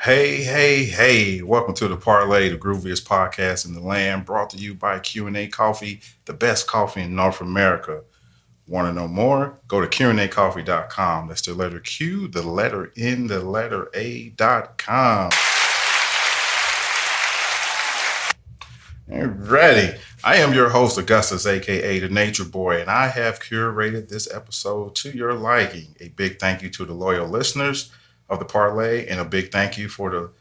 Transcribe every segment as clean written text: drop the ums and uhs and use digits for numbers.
Hey, hey, hey. Welcome to the Parlay, the grooviest podcast in the land, brought to you by Q&A Coffee, the best coffee in North America. Want to know more? Go to QandACoffee.com. That's the letter Q, the letter N, the letter A.com. Ready. I am your host, Augustus, aka the Nature Boy, and I have curated this episode to your liking. A big thank you to the loyal listeners of the Parlay, and a big thank you for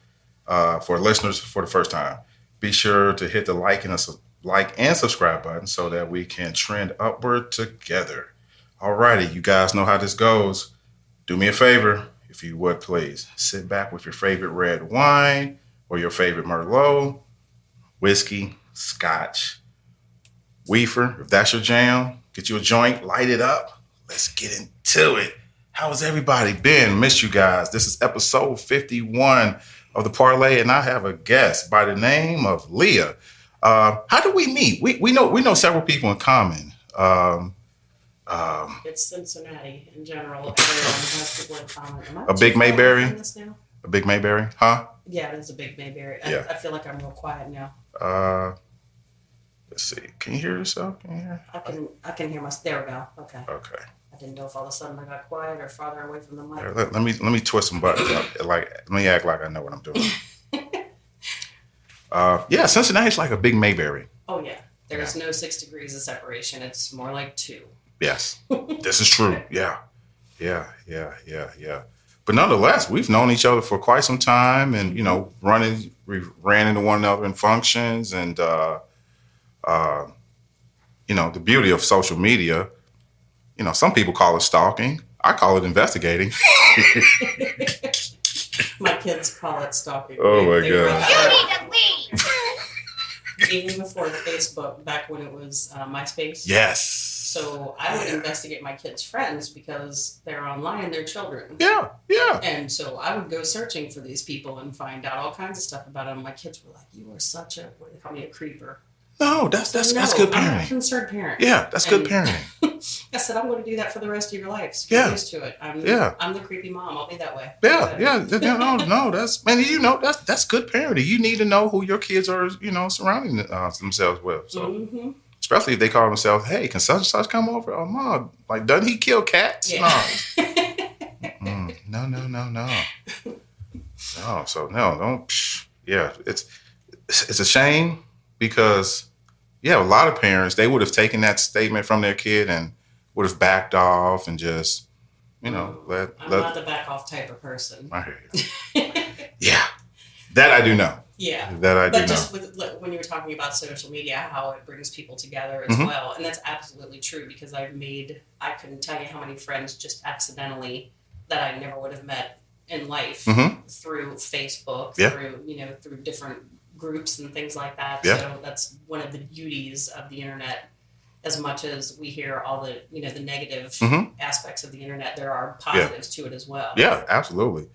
listeners for the first time. Be sure to hit the like and subscribe button so that we can trend upward together. Alrighty, you guys know how this goes. Do me a favor, if you would please. Sit back with your favorite red wine or your favorite Merlot, whiskey, scotch, weefer, if that's your jam. Get you a joint, light it up. Let's get into it. How has everybody been? Miss you guys. This is episode 51 of the Parlay, and I have a guest by the name of Leah. How did we meet? We know several people in common. It's Cincinnati in general. Everyone has people in common. Am I A big too far away Mayberry? from this now? A big Mayberry, huh? Yeah, it is a big Mayberry. Yeah. I feel like I'm real quiet now. Let's see. Can you hear yourself? Can you hear? I can hear myself. There we go. Okay. Okay. I didn't know if all of a sudden I got quiet or farther away from the mic. Here, let me twist some buttons up. Let me act like I know what I'm doing. Yeah, Cincinnati's like a big Mayberry. Oh yeah. There's no 6 degrees of separation. It's more like 2. Yes, this is true. Yeah. But nonetheless, we've known each other for quite some time, and we ran into one another in functions, and the beauty of social media. Some people call it stalking. I call it investigating. My kids call it stalking. Oh my God. You need to leave. Even before Facebook, back when it was MySpace. Yes. So I would investigate my kids' friends because they're online, they're children. Yeah. And so I would go searching for these people and find out all kinds of stuff about them. My kids were like, "You are such a," what do they call me, a creeper. No, that's good I'm a parenting. concerned parent. Yeah, that's good parenting. I said, I'm going to do that for the rest of your life. So get used to it. I'm the creepy mom. I'll be that way. Yeah. No, that's good parenting. You need to know who your kids are, surrounding themselves with. So, especially if they call themselves, "Hey, can such and such come over?" "Oh, mom, like, doesn't he kill cats?" Yeah. No. No, so no, don't. Yeah, it's a shame because, a lot of parents, they would have taken that statement from their kid and would have backed off and just, I'm not the back off type of person. I hear you. Yeah, that I do know. Yeah. That I do But just know. when you were talking about social media, how it brings people together as well. And that's absolutely true because I couldn't tell you how many friends just accidentally that I never would have met in life through Facebook, through different groups and things like that. Yeah. So that's one of the beauties of the internet. As much as we hear all the, the negative aspects of the internet, there are positives to it as well. Yeah, absolutely.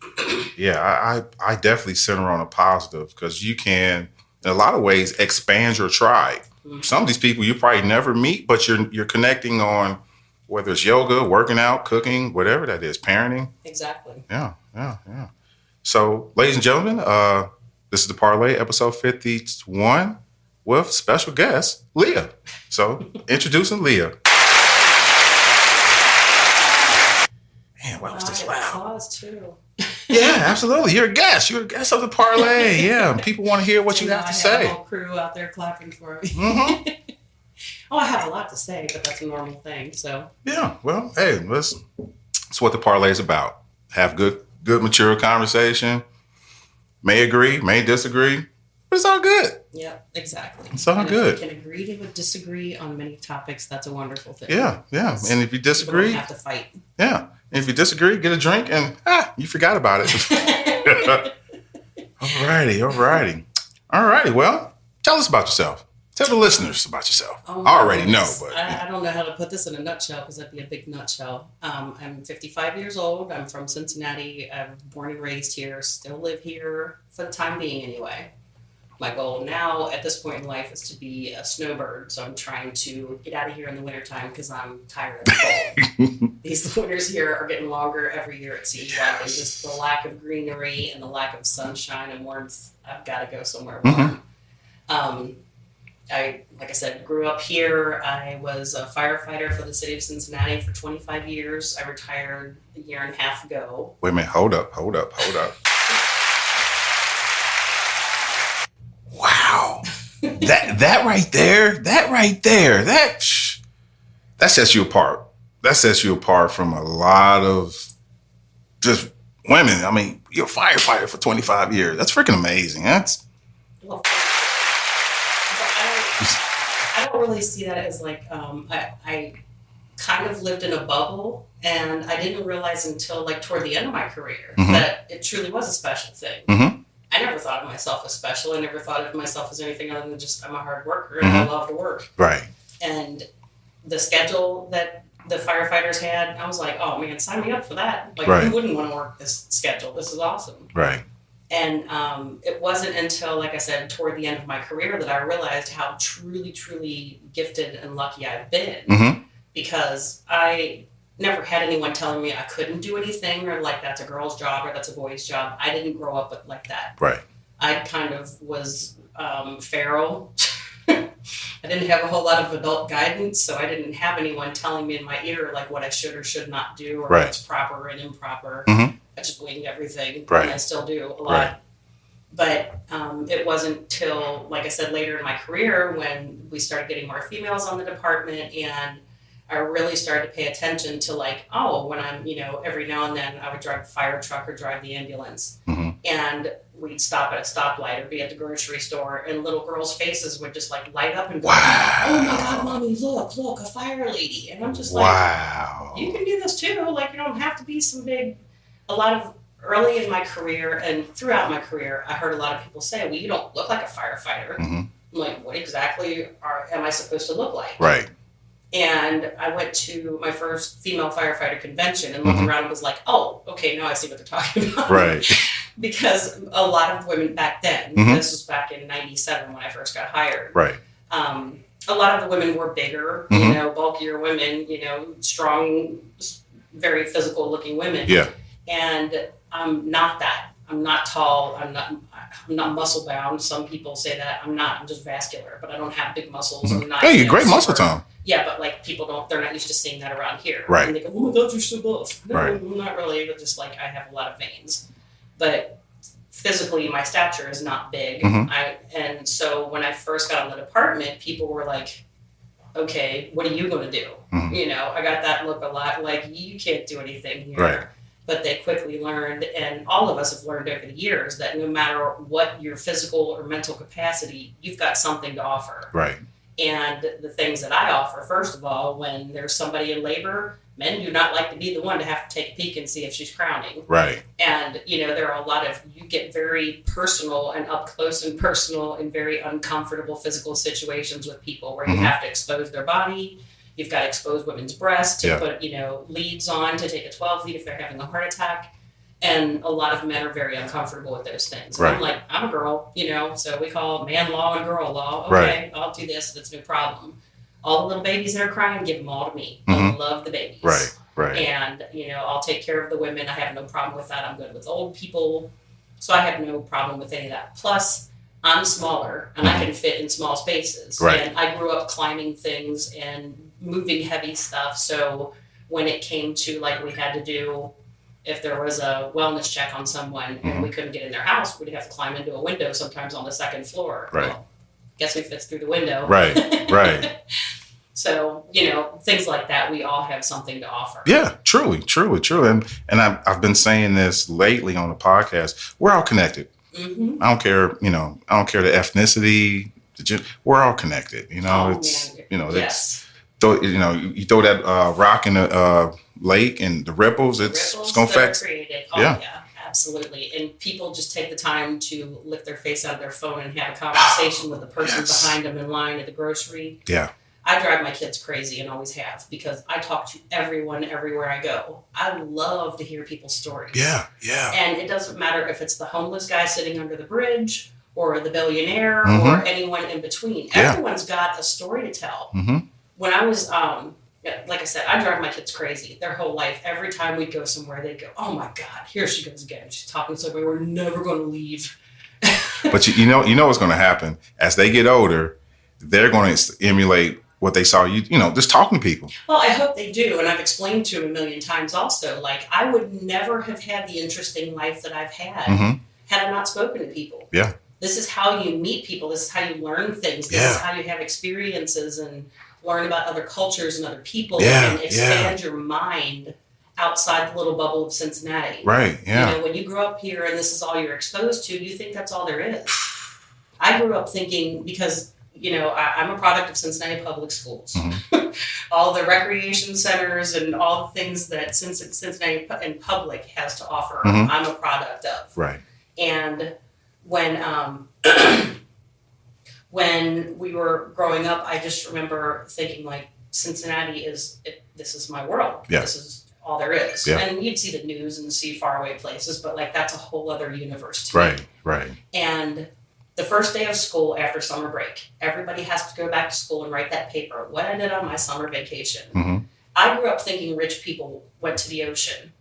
Yeah, I definitely center on a positive because you can, in a lot of ways, expand your tribe. Some of these people you probably never meet, but you're connecting on whether it's yoga, working out, cooking, whatever that is, parenting. Exactly. Yeah. So, ladies and gentlemen, this is the Parlay, episode 51, with special guest, Leah. So, introducing Leah. Man, why was this loud? Applause too. Yeah, absolutely. You're a guest. You're a guest of the Parlay. Yeah, people want to hear what you have to I have say. a whole crew out there clapping for me. Mm-hmm. Oh, I have a lot to say, but that's a normal thing. So Yeah, well, hey, that's what the Parlay is about. Have good, mature conversation. May agree, may disagree, but it's all good. yeah, exactly. It's all good. If we can agree to disagree on many topics, that's a wonderful thing. Yeah. And if you People disagree, don't have to fight. yeah. And if you disagree, get a drink and you forgot about it. Alrighty. Well, tell us about yourself. Tell the listeners about yourself. Oh, I already goodness. know, but I don't know how to put this in a nutshell because that'd be a big nutshell. I'm 55 years old. I'm from Cincinnati. I'm born and raised here. Still live here for the time being, anyway. My goal now at this point in life is to be a snowbird. So I'm trying to get out of here in the wintertime because I'm tired of the cold. These winters here are getting longer every year, it seems like. And just the lack of greenery and the lack of sunshine and warmth, I've got to go somewhere warm. Like I said, grew up here. I was a firefighter for the city of Cincinnati for 25 years. I retired a year and a half ago. Wait a minute. Hold up. Wow. that right there, that sets you apart. That sets you apart from a lot of just women. I mean, you're a firefighter for 25 years. That's freaking amazing. Well, I don't really see that as like, I kind of lived in a bubble, and I didn't realize until like toward the end of my career that it truly was a special thing. I never thought of myself as special. I never thought of myself as anything other than just I'm a hard worker and I love to work. Right. And the schedule that the firefighters had, I was like, oh man, sign me up for that. Like, who wouldn't want to work this schedule? This is awesome. Right. And it wasn't until, like I said, toward the end of my career that I realized how truly, truly gifted and lucky I've been. Because I never had anyone telling me I couldn't do anything or like that's a girl's job or that's a boy's job. I didn't grow up like that. Right. I kind of was feral. I didn't have a whole lot of adult guidance, so I didn't have anyone telling me in my ear like what I should or should not do or what's proper and improper. I just winged everything, and I still do a lot. But it wasn't till, like I said, later in my career when we started getting more females on the department, and I really started to pay attention to like, oh, when I'm, every now and then I would drive the fire truck or drive the ambulance, and we'd stop at a stoplight or be at the grocery store, and little girls' faces would just like light up and go, oh my God, mommy, look, a fire lady. And I'm just like, you can do this too. Like, you don't have to be some big, a lot of early in my career and throughout my career, I heard a lot of people say, well, you don't look like a firefighter. I'm like, what exactly am I supposed to look like? Right. And I went to my first female firefighter convention and looked around and was like, oh, okay, now I see what they're talking about. Right. Because a lot of women back then, this was back in 97 when I first got hired. Right. A lot of the women were bigger, bulkier women, strong, very physical looking women. Yeah. And I'm not that. I'm not tall. I'm not muscle bound. Some people say that. I'm not. I'm just vascular, but I don't have big muscles. I'm not. Hey, great muscle tone. Yeah, but like people they're not used to seeing that around here. Right. And they go, oh my God, you're so buff. No, right. Not really, but just like I have a lot of veins. But physically, my stature is not big. And so when I first got in the department, people were like, okay, what are you going to do? I got that look a lot like, you can't do anything here. Right. But they quickly learned, and all of us have learned over the years, that no matter what your physical or mental capacity, you've got something to offer. Right. And the things that I offer, first of all, when there's somebody in labor, men do not like to be the one to have to take a peek and see if she's crowning. Right. And, there are a lot of, you get very personal and up close and personal in very uncomfortable physical situations with people where you have to expose their body. You've got to expose women's breasts to put, leads on to take a 12 lead if they're having a heart attack. And a lot of men are very uncomfortable with those things. Right. I'm like, I'm a girl, so we call man law and girl law. Okay, right. I'll do this. That's no problem. All the little babies that are crying, give them all to me. I love the babies. Right, right. And, I'll take care of the women. I have no problem with that. I'm good with old people. So I have no problem with any of that. Plus, I'm smaller and I can fit in small spaces. Right. And I grew up climbing things and moving heavy stuff. So when it came to like we had to do, if there was a wellness check on someone and we couldn't get in their house, we'd have to climb into a window sometimes on the second floor. Right. Well, guess who fits through the window? Right. Right. So, things like that, we all have something to offer. Yeah, truly. And I've been saying this lately on the podcast. We're all connected. I don't care, I don't care the ethnicity, we're all connected. Yes. You throw that rock in the lake and the ripples, it's going to affect. Oh, yeah, absolutely. And people just take the time to lift their face out of their phone and have a conversation with the person behind them in line at the grocery. Yeah. I drive my kids crazy and always have because I talk to everyone everywhere I go. I love to hear people's stories. Yeah. And it doesn't matter if it's the homeless guy sitting under the bridge or the billionaire or anyone in between. Yeah. Everyone's got a story to tell. Mm-hmm. When I was, like I said, I drive my kids crazy their whole life. Every time we'd go somewhere, they'd go, "Oh my God, here she goes again. She's talking to somebody. We're never going to leave." But you know what's going to happen as they get older. They're going to emulate what they saw you just talking to people. Well, I hope they do. And I've explained to them a million times also, like, I would never have had the interesting life that I've had had I not spoken to people. Yeah. This is how you meet people. This is how you learn things. This is how you have experiences and learn about other cultures and other people and expand your mind outside the little bubble of Cincinnati. Right, yeah. When you grow up here and this is all you're exposed to, you think that's all there is. I grew up thinking, because I'm a product of Cincinnati Public Schools. All the recreation centers and all the things that Cincinnati in public has to offer, I'm a product of. Right. And when we were growing up, I just remember thinking, like, Cincinnati this is my world. Yeah. This is all there is. Yeah. And you'd see the news and see faraway places, but like that's a whole other universe to me. Right. And the first day of school after summer break, everybody has to go back to school and write that paper. What I did on my summer vacation. I grew up thinking rich people went to the ocean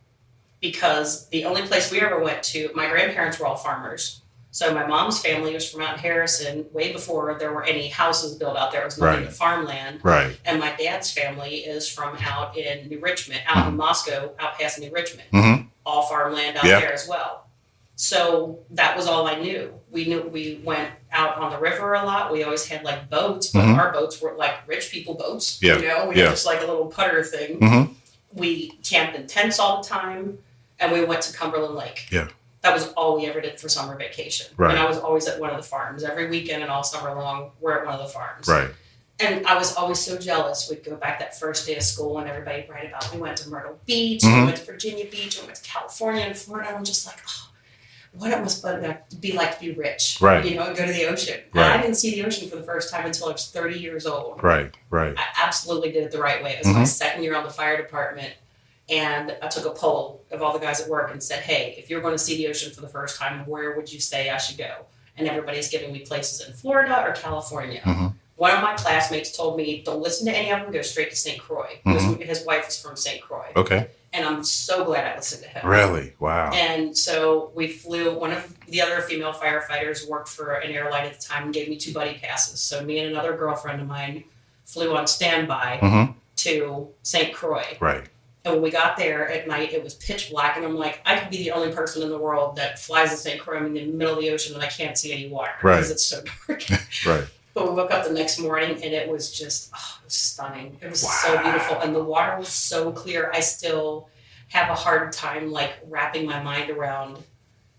because the only place we ever went to, my grandparents were all farmers. So my mom's family was from out in Harrison way before there were any houses built out there. It was nothing but farmland. Right. And my dad's family is from out in New Richmond, out in Moscow, out past New Richmond. All farmland out there as well. So that was all I knew. We went out on the river a lot. We always had like boats, but our boats were like rich people boats. We had just like a little putter thing. We camped in tents all the time, and we went to Cumberland Lake. Yeah. That was all we ever did for summer vacation. Right. And I was always at one of the farms. Every weekend and all summer long, we're at one of the farms. Right. And I was always so jealous. We'd go back that first day of school and everybody would write about, we went to Myrtle Beach, we went to Virginia Beach, we went to California and Florida. And I'm just like, what it must be like to be rich. Right. And go to the ocean. Right. And I didn't see the ocean for the first time until I was 30 years old. Right. I absolutely did it the right way. It was my second year on the fire department. And I took a poll of all the guys at work and said, hey, if you're going to see the ocean for the first time, where would you say I should go? And everybody's giving me places in Florida or California. One of my classmates told me, don't listen to any of them, go straight to St. Croix. His wife is from St. Croix. Okay. And I'm so glad I listened to him. Really? Wow. And so we flew, one of the other female firefighters worked for an airline at the time and gave me 2 buddy passes. So me and another girlfriend of mine flew on standby to St. Croix. Right. And when we got there at night, it was pitch black. And I'm like, I could be the only person in the world that flies to St. Croix in the middle of the ocean and I can't see any water because it's so dark. Right. But we woke up the next morning and it was just, it was stunning. It was so beautiful. And the water was so clear. I still have a hard time like wrapping my mind around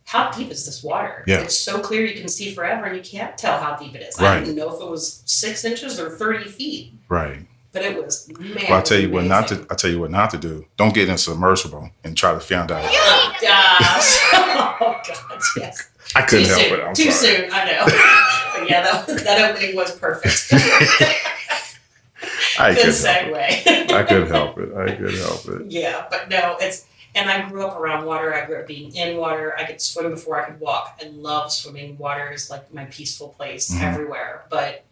how deep is this water? Yeah. It's so clear you can see forever and you can't tell how deep it is. Right. I didn't know if it was 6 inches or 30 feet. Right. But it was, man. Well, I tell you what not to do. Don't get in a submersible and try to find out. Oh gosh. Oh God, yes. I couldn't help it. I'm Too sorry. soon, I know. But yeah, that opening was perfect. Good segue. I could help it. Yeah, but no, and I grew up around water. I grew up being in water. I could swim before I could walk. I love swimming. Water is like my peaceful place everywhere. But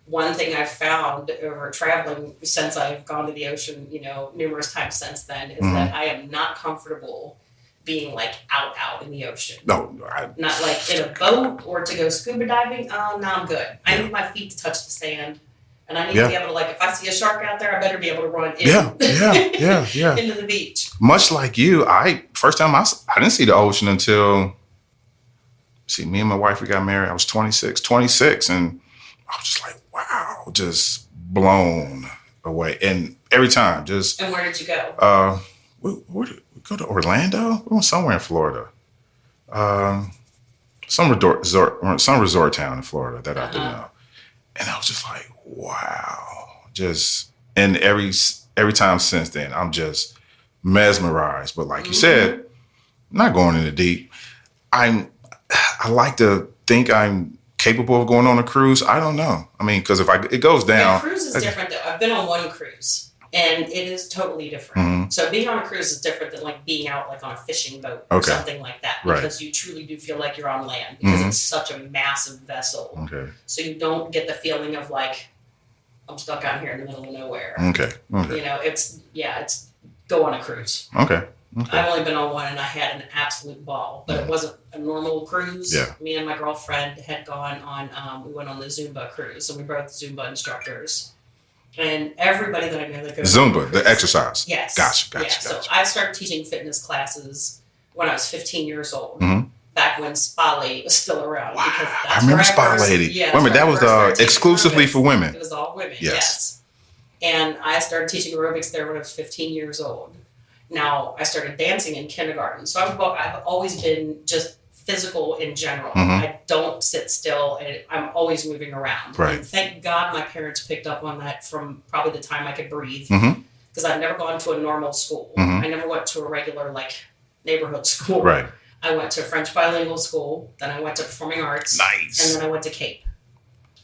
one thing I've found over traveling since I've gone to the ocean, numerous times since then, is that I am not comfortable being like out in the ocean. No, not like in a boat or to go scuba diving. No, I'm good. I need my feet to touch the sand. And I need to be able to, like, if I see a shark out there, I better be able to run in, into the beach. Much like you, first time I didn't see the ocean until, me and my wife, we got married. I was 26, and I was just like, wow, just blown away. And every time, just. And where did you go? Where did we go to Orlando? We went somewhere in Florida. Some resort town in Florida that I didn't know. And I was just like, wow. And every time since then, I'm just mesmerized. But like you said, I'm not going in the deep. I like to think I'm capable of going on a cruise. I don't know. I mean, because if it goes down. The cruise is different though. I've been on one cruise. And it is totally different. So being on a cruise is different than like being out like on a fishing boat or something like that, because you truly do feel like you're on land, because it's such a massive vessel. Okay. So you don't get the feeling of like, I'm stuck out here in the middle of nowhere. Okay. You know, it's go on a cruise. Okay. I've only been on one and I had an absolute ball, but it wasn't a normal cruise. Yeah. Me and my girlfriend had gone on, we went on the Zumba cruise, and we were both Zumba instructors. And everybody that I know that goes Zumba, the exercise. Yes. Gotcha. So I started teaching fitness classes when I was 15 years old. Mm-hmm. Back when Spa Lady was still around. Wow. Because I remember Spa Lady. Yeah, Wait a minute, that was exclusively for women. It was all women, yes. And I started teaching aerobics there when I was 15 years old. Now, I started dancing in kindergarten. So I've always been just physical in general. I don't sit still, and I'm always moving around. Right. And thank God my parents picked up on that from probably the time I could breathe. Because I've never gone to a normal school. I never went to a regular, like, neighborhood school. Right. I went to French bilingual school, then I went to performing arts. Nice. And then I went to Cape.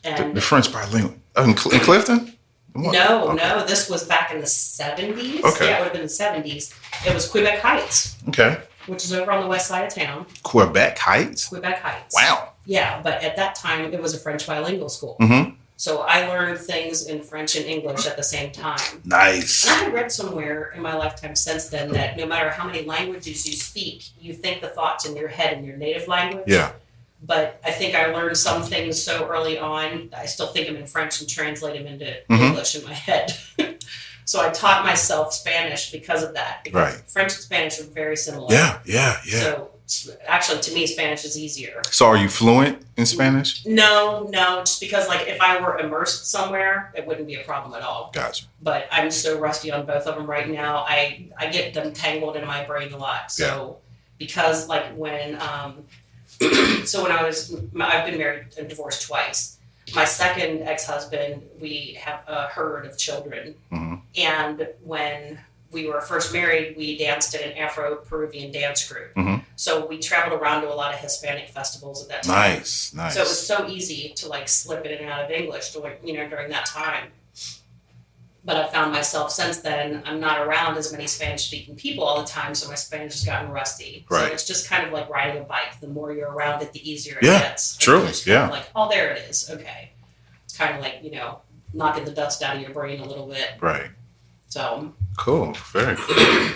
And the French bilingual. In Clifton? No, this was back in the 70s. Okay. Yeah, it would have been the 70s. It was Quebec Heights. Okay. Which is over on the west side of town. Quebec Heights? Quebec Heights. Wow. Yeah, but at that time, it was a French bilingual school. So I learned things in French and English at the same time. Nice. And I had read somewhere in my lifetime since then that no matter how many languages you speak, you think the thoughts in your head in your native language. Yeah. But I think I learned some things so early on, I still think them in French and translate them into English in my head. So I taught myself Spanish because of that. Because French and Spanish are very similar. Yeah. So actually, to me, Spanish is easier. So are you fluent in Spanish? No, just because like if I were immersed somewhere, it wouldn't be a problem at all. Gotcha. But I'm so rusty on both of them right now. I get them tangled in my brain a lot. So because like when I've been married and divorced twice. My second ex-husband, we have a herd of children. And when we were first married, we danced in an Afro-Peruvian dance group. So we traveled around to a lot of Hispanic festivals at that time. Nice. So it was so easy to like slip in and out of English during that time. But I've found myself since then, I'm not around as many Spanish-speaking people all the time, so my Spanish has gotten rusty. Right. So it's just kind of like riding a bike. The more you're around it, the easier it Yeah, gets. truly, It's kind yeah. of like, oh, there it is. Okay. It's kind of like, knocking the dust out of your brain a little bit. Right. So. Cool. Very cool.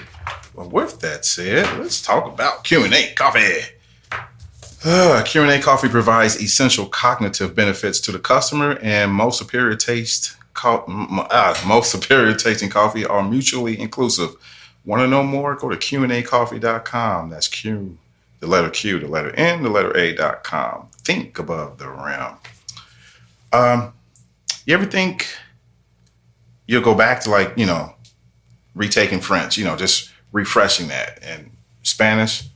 Well, with that said, let's talk about Q&A Coffee. Q&A Coffee provides essential cognitive benefits to the customer, and most superior tasting coffee are mutually inclusive. Want to know more? Go to QandAcoffee.com. That's Q, the letter Q, the letter N, the letter A.com. Think above the rim. You ever think you'll go back to retaking French, just refreshing that, and Spanish?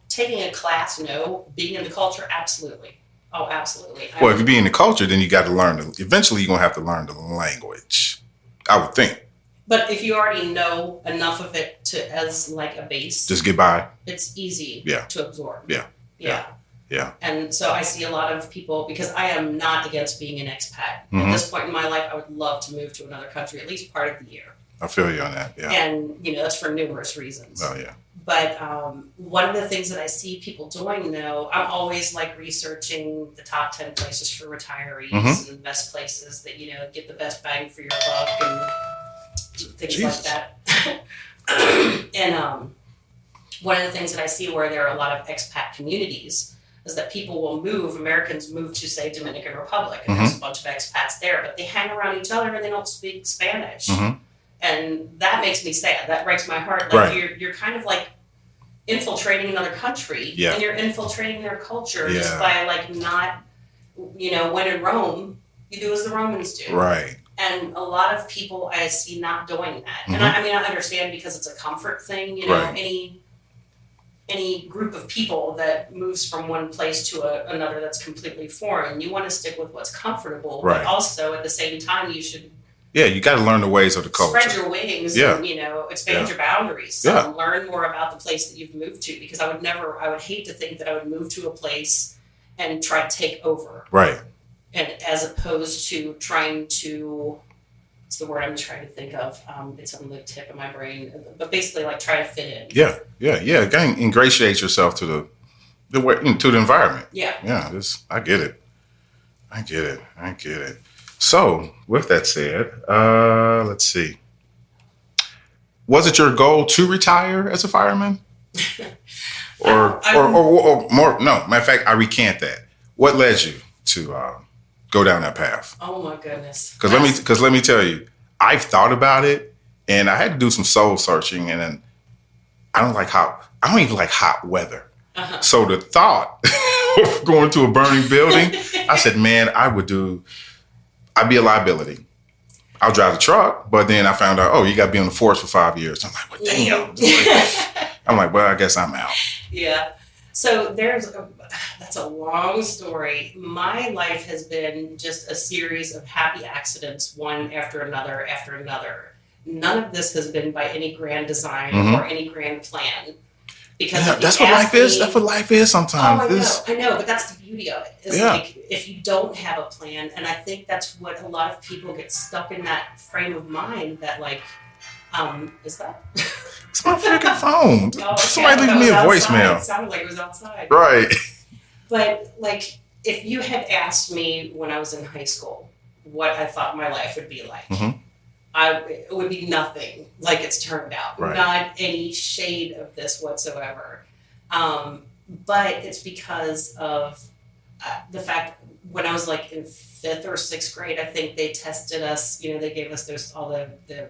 Taking a class, no. Being in the culture, absolutely. Oh, absolutely. Well, if you be in the culture, then you got to learn. Eventually, you're going to have to learn the language, I would think. But if you already know enough of it as like a base, Just get by. it's easy Yeah. to absorb. Yeah. And so I see a lot of people, because I am not against being an expat. At this point in my life, I would love to move to another country at least part of the year. I feel you on that. Yeah. And, that's for numerous reasons. Oh, yeah. But one of the things that I see people doing, though, I'm always like researching the top 10 places for retirees and the best places that, get the best bang for your buck and things like that. And one of the things that I see where there are a lot of expat communities is that people will Americans move to, say, Dominican Republic, and there's a bunch of expats there, but they hang around each other and they don't speak Spanish. And that makes me sad. That breaks my heart. Like you're kind of like infiltrating another country, and you're infiltrating their culture just by like not, when in Rome, you do as the Romans do. Right. And a lot of people I see not doing that. And I understand because it's a comfort thing. Any group of people that moves from one place to another that's completely foreign, you want to stick with what's comfortable. Right. But also at the same time, you should. Yeah, you got to learn the ways of the culture. Spread your wings and, expand your boundaries. So learn more about the place that you've moved to, because I would hate to think that I would move to a place and try to take over. Right. And as opposed to trying to it's the word I'm trying to think of. It's on the tip of my brain, but basically like try to fit in. Yeah. Again, ingratiate yourself to the way, to the environment. Yeah. I get it. I get it. So, with that said, let's see. Was it your goal to retire as a fireman? or more? No, matter of fact, I recant that. What led you to go down that path? Oh my goodness. Because let me tell you, I've thought about it, and I had to do some soul searching, and then I don't even like hot weather. Uh-huh. So the thought of going to a burning building, I said, man, I'd be a liability. I'll drive the truck, but then I found out, you got to be on the force for 5 years. I'm like, well, damn. I'm like, well, I guess I'm out. Yeah. So that's a long story. My life has been just a series of happy accidents, one after another after another. None of this has been by any grand design or any grand plan. Because that's what life is. That's what life is sometimes. I know, but that's the beauty of it. It's like if you don't have a plan, and I think that's what a lot of people get stuck in that frame of mind that like, is that? It's my freaking phone. Oh, okay. Somebody leave me a voicemail. It sounded like it was outside. Right. But like, if you had asked me when I was in high school what I thought my life would be like, it would be nothing like it's turned out. Right. Not any shade of this whatsoever. But it's because of the fact when I was like in 5th or 6th grade, I think they tested us. They gave us all the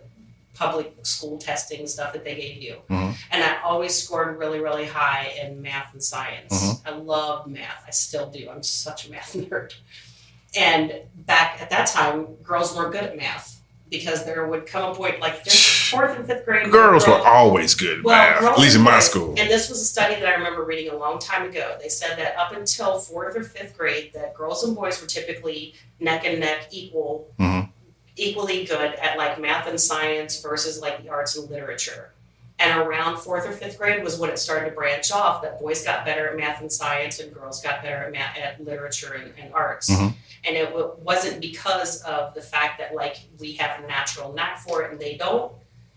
public school testing stuff that they gave you. And I always scored really, really high in math and science. I loved math. I still do. I'm such a math nerd. And back at that time, girls weren't good at math because there would come a point like 4th and 5th grade. Girls were always good at math, at least in my school. And this was a study that I remember reading a long time ago. They said that up until 4th or 5th grade, that girls and boys were typically neck and neck equally good at like math and science versus like the arts and literature. And around 4th or 5th grade was when it started to branch off that boys got better at math and science and girls got better at literature and arts. And it wasn't because of the fact that like we have a natural knack for it and they don't.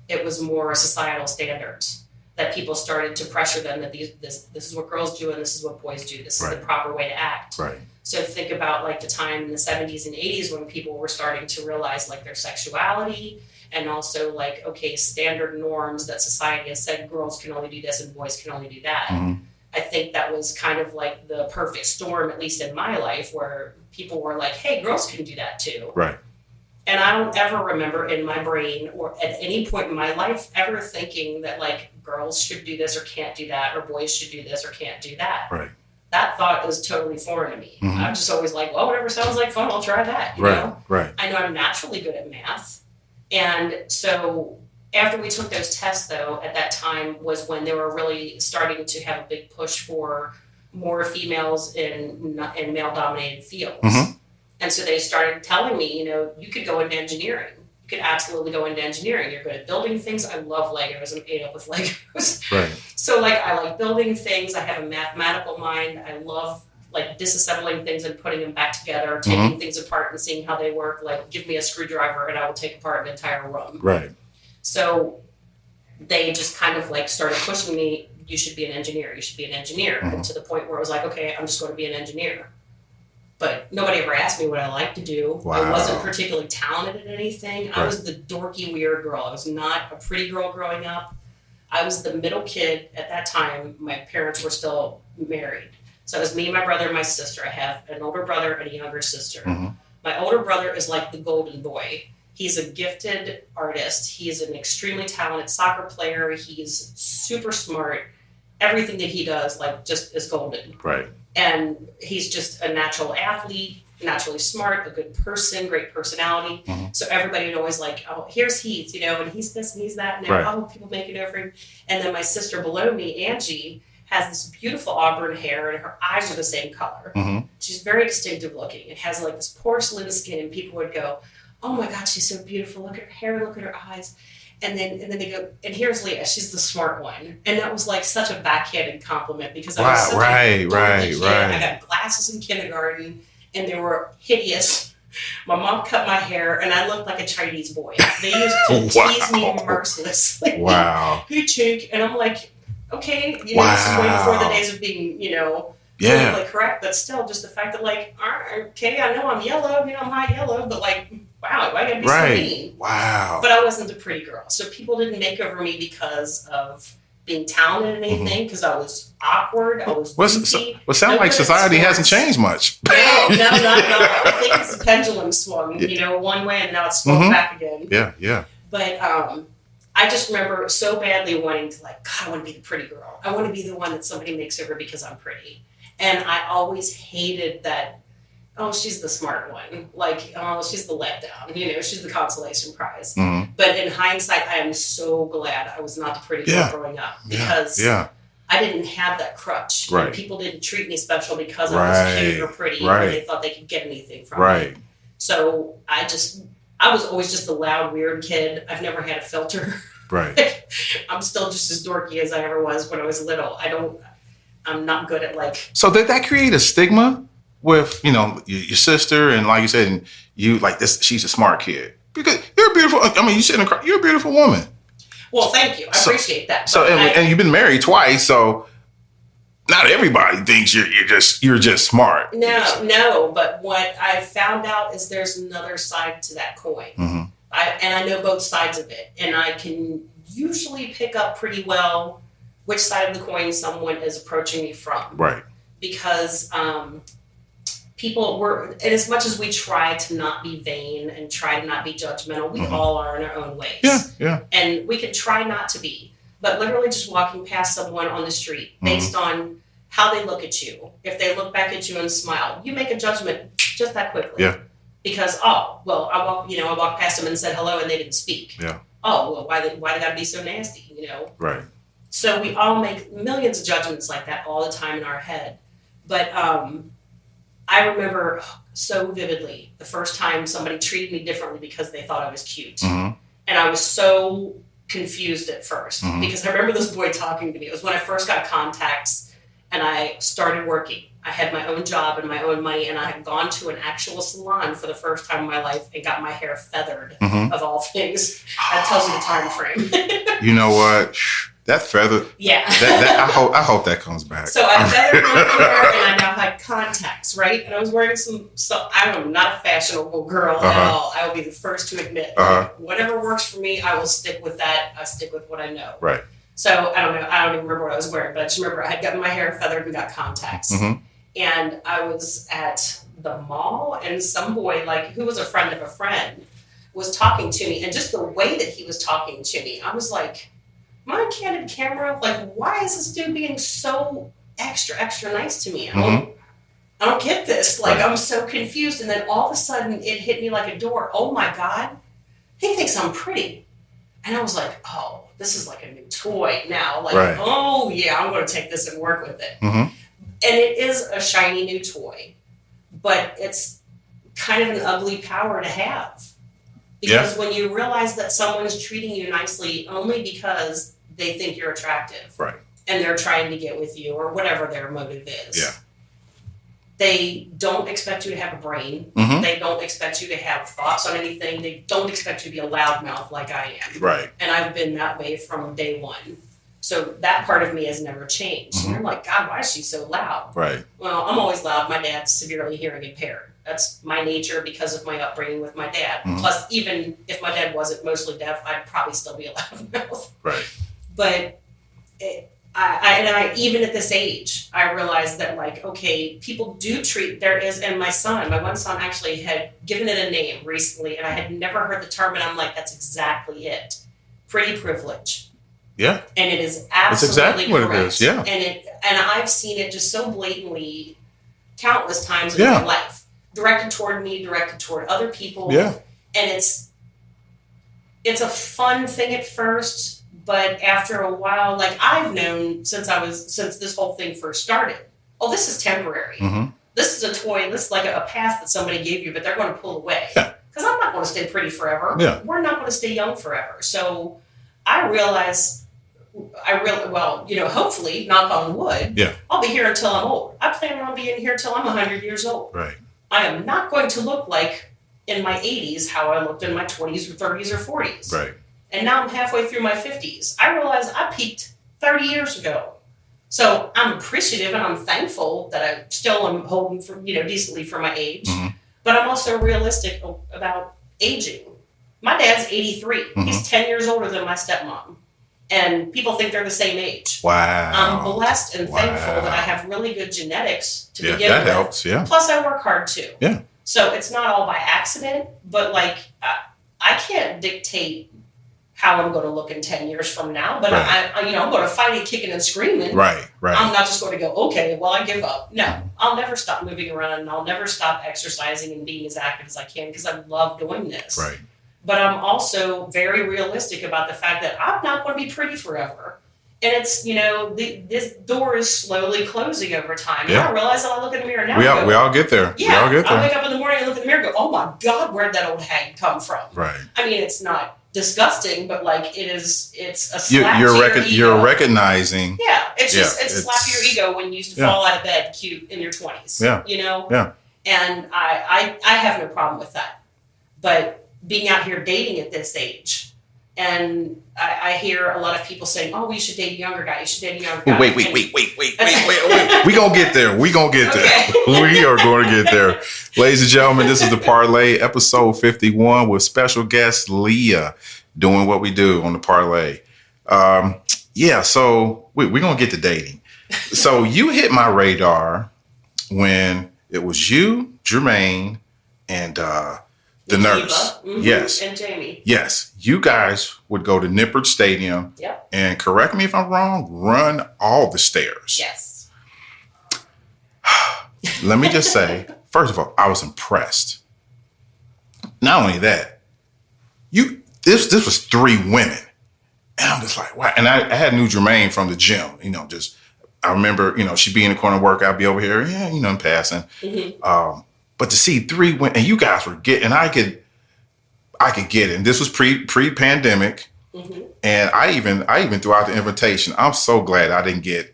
It was more societal standards that people started to pressure them that this is what girls do and this is what boys do. This is the proper way to act. Right. So think about like the time in the 70s and 80s when people were starting to realize like their sexuality and also like, okay, standard norms that society has said girls can only do this and boys can only do that. I think that was kind of like the perfect storm, at least in my life, where people were like, hey, girls can do that too. Right. And I don't ever remember in my brain or at any point in my life ever thinking that like girls should do this or can't do that or boys should do this or can't do that. Right. That thought is totally foreign to me. I'm just always like, well, whatever sounds like fun, I'll try that. You know? Right. I know I'm naturally good at math. And so after we took those tests, though, at that time was when they were really starting to have a big push for more females in male-dominated fields. And so they started telling me, you could go into engineering. You could absolutely go into engineering. You're good at building things. I love Legos. I'm ate up with Legos. Right. So, like, I like building things. I have a mathematical mind. I love, like, disassembling things and putting them back together, taking things apart and seeing how they work. Like, give me a screwdriver and I will take apart an entire room. Right. So they just kind of, like, started pushing me, you should be an engineer. You should be an engineer. And to the point where I was like, okay, I'm just going to be an engineer. But nobody ever asked me what I liked to do. Wow. I wasn't particularly talented at anything. Right. I was the dorky, weird girl. I was not a pretty girl growing up. I was the middle kid at that time. My parents were still married. So it was me, my brother, and my sister. I have an older brother and a younger sister. My older brother is like the golden boy. He's a gifted artist. He's an extremely talented soccer player. He's super smart. Everything that he does, like, just is golden. Right. And he's just a natural athlete, naturally smart, a good person, great personality. So everybody would always like, oh, here's Heath, and he's this and he's that. And right. people make it over him. And then my sister below me, Angie, has this beautiful auburn hair and her eyes are the same color. She's very distinctive looking. It has like this porcelain skin and people would go, oh my God, she's so beautiful. Look at her hair, look at her eyes. And then they go, and here's Leah, she's the smart one. And that was like such a backhanded compliment because I was such a dorky kid. I got glasses in kindergarten and they were hideous. My mom cut my hair, and I looked like a Chinese boy. They used to tease me mercilessly. Wow. Hey, chick. And I'm like, okay, this is way before the days of being, politically correct, but still just the fact that, like, okay, I know I'm yellow, I'm high yellow, but, like, wow, why gotta be so mean? Wow. But I wasn't a pretty girl. So people didn't make over me because of being talented in anything, because I was awkward, I was goofy. Well, sound like society hasn't changed much. No, not at all. I think it's the pendulum swung, one way, and now it's swung back again. Yeah. But I just remember so badly wanting to, like, God, I want to be the pretty girl. I want to be the one that somebody makes over because I'm pretty. And I always hated that, oh, she's the smart one. Like, oh, she's the letdown. She's the consolation prize. Mm-hmm. But in hindsight, I am so glad I was not the pretty girl growing up, because I didn't have that crutch. Right. People didn't treat me special because I was cute or pretty, or they thought they could get anything from me. So I was always just the loud, weird kid. I've never had a filter. Right. I'm still just as dorky as I ever was when I was little. I'm not good at, like. So did that create a stigma with, your sister, and like you said, and you like this, she's a smart kid? Because you're a beautiful, you're a beautiful woman. Well, thank you. I appreciate that. So, and you've been married twice, so not everybody thinks you're just smart. No. But what I found out is there's another side to that coin. Mm-hmm. I know both sides of it, and I can usually pick up pretty well which side of the coin someone is approaching me from. Right. Because and as much as we try to not be vain and try to not be judgmental, we all are in our own ways. Yeah. And we can try not to be, but literally just walking past someone on the street based on how they look at you. If they look back at you and smile, you make a judgment just that quickly. Yeah. Because, I walked past them and said hello and they didn't speak. Yeah. Oh, well, why they gotta be so nasty, Right. So we all make millions of judgments like that all the time in our head. But I remember so vividly the first time somebody treated me differently because they thought I was cute. Mm-hmm. And I was so confused at first because I remember this boy talking to me. It was when I first got contacts and I started working. I had my own job and my own money, and I had gone to an actual salon for the first time in my life and got my hair feathered, of all things. That tells you the time frame. You know what? That feather. Yeah. I hope that comes back. So I feathered my hair, and I now had contacts, right? And I was wearing some I'm not a fashionable girl at all. I will be the first to admit. Whatever works for me, I will stick with that. I stick with what I know. Right. So I don't know. I don't even remember what I was wearing, but I just remember I had gotten my hair feathered and got contacts. And I was at the mall, and some boy, who was a friend of a friend, was talking to me. And just the way that he was talking to me, I was like, am I on candid camera? Like, why is this dude being so extra, extra nice to me? I don't get this. I'm so confused. And then all of a sudden, it hit me like a door. Oh, my God. He thinks I'm pretty. And I was like, oh, this is like a new toy now. Oh, yeah, I'm going to take this and work with it. And it is a shiny new toy, but it's kind of an ugly power to have. Because when you realize that someone's treating you nicely only because they think you're attractive, and they're trying to get with you or whatever their motive is, they don't expect you to have a brain. They don't expect you to have thoughts on anything. They don't expect you to be a loudmouth like I am. Right. And I've been that way from day one. So that part of me has never changed. And I'm like, God, why is she so loud? Right. Well, I'm always loud. My dad's severely hearing impaired. That's my nature because of my upbringing with my dad. Plus, even if my dad wasn't mostly deaf, I'd probably still be a loudmouth. Right. But I even at this age, I realized that okay, people do treat, and my one son actually had given it a name recently, and I had never heard the term, and I'm like, that's exactly it. Pretty privilege. Yeah. And it is absolutely exactly what correct. it is. Yeah. And I've seen it just so blatantly countless times in my life. Directed toward me, directed toward other people. Yeah. And it's a fun thing at first, but after a while, I've known since this whole thing first started, oh, this is temporary. This is a toy, this is like a pass that somebody gave you, but they're going to pull away. Yeah. Because I'm not going to stay pretty forever. Yeah. We're not going to stay young forever. So I realize, hopefully, knock on wood, I'll be here until I'm old. I plan on being here till I'm 100 years old. Right. I am not going to look like in my 80s how I looked in my 20s or 30s or 40s. Right. And now I'm halfway through my 50s. I realize I peaked 30 years ago. So I'm appreciative and I'm thankful that I still am holding for, decently for my age. Mm-hmm. But I'm also realistic about aging. My dad's 83. Mm-hmm. He's 10 years older than my stepmom. And people think they're the same age. Wow. I'm blessed and thankful that I have really good genetics to begin that with. helps. Yeah. Plus, I work hard too. Yeah. So it's not all by accident, but like I can't dictate how I'm going to look in 10 years from now. But Right. I'm going to fight it, kicking and screaming. Right. Right. I'm not just going to go, okay, well, I give up. No, I'll never stop moving around, and I'll never stop exercising and being as active as I can because I love doing this. Right. But I'm also very realistic about the fact that I'm not going to be pretty forever. And it's, this door is slowly closing over time. Yeah. And I realize that I look in the mirror now. We all get there. Yeah, We all get I there. wake up in the morning and look in the mirror and go, oh my God, where'd that old hag come from? Right. I mean, it's not disgusting, but like it's a slap to your ego. You're recognizing. Yeah, it's just Yeah, it's a slap to your ego when you used to Yeah. fall out of bed cute in your 20s. Yeah. Yeah. And I have no problem with that. But being out here dating at this age, and I hear a lot of people saying, "Oh, you should date a younger guy. You should date a younger guy." Wait. We gonna get there. We gonna get there. We are going to get there. Ladies and gentlemen, this is the Parlay, episode 51, with special guest Leah doing what we do on the Parlay. So we're going to get to dating. So you hit my radar when it was you, Jermaine, and the nurse. Mm-hmm. Yes. And Jamie. Yes. You guys would go to Nippert Stadium. Yep. And correct me if I'm wrong, run all the stairs. Yes. Let me just say, first of all, I was impressed. Not only that, this was 3 women. And I'm just like, wow. And I had knew Jermaine from the gym, I remember, she'd be in the corner work, I'd be over here, in passing. Mm-hmm. But to see 3 women, and you guys were getting, and I could get it. And this was pre-pandemic. Mm-hmm. And I even threw out the invitation. I'm so glad I didn't get.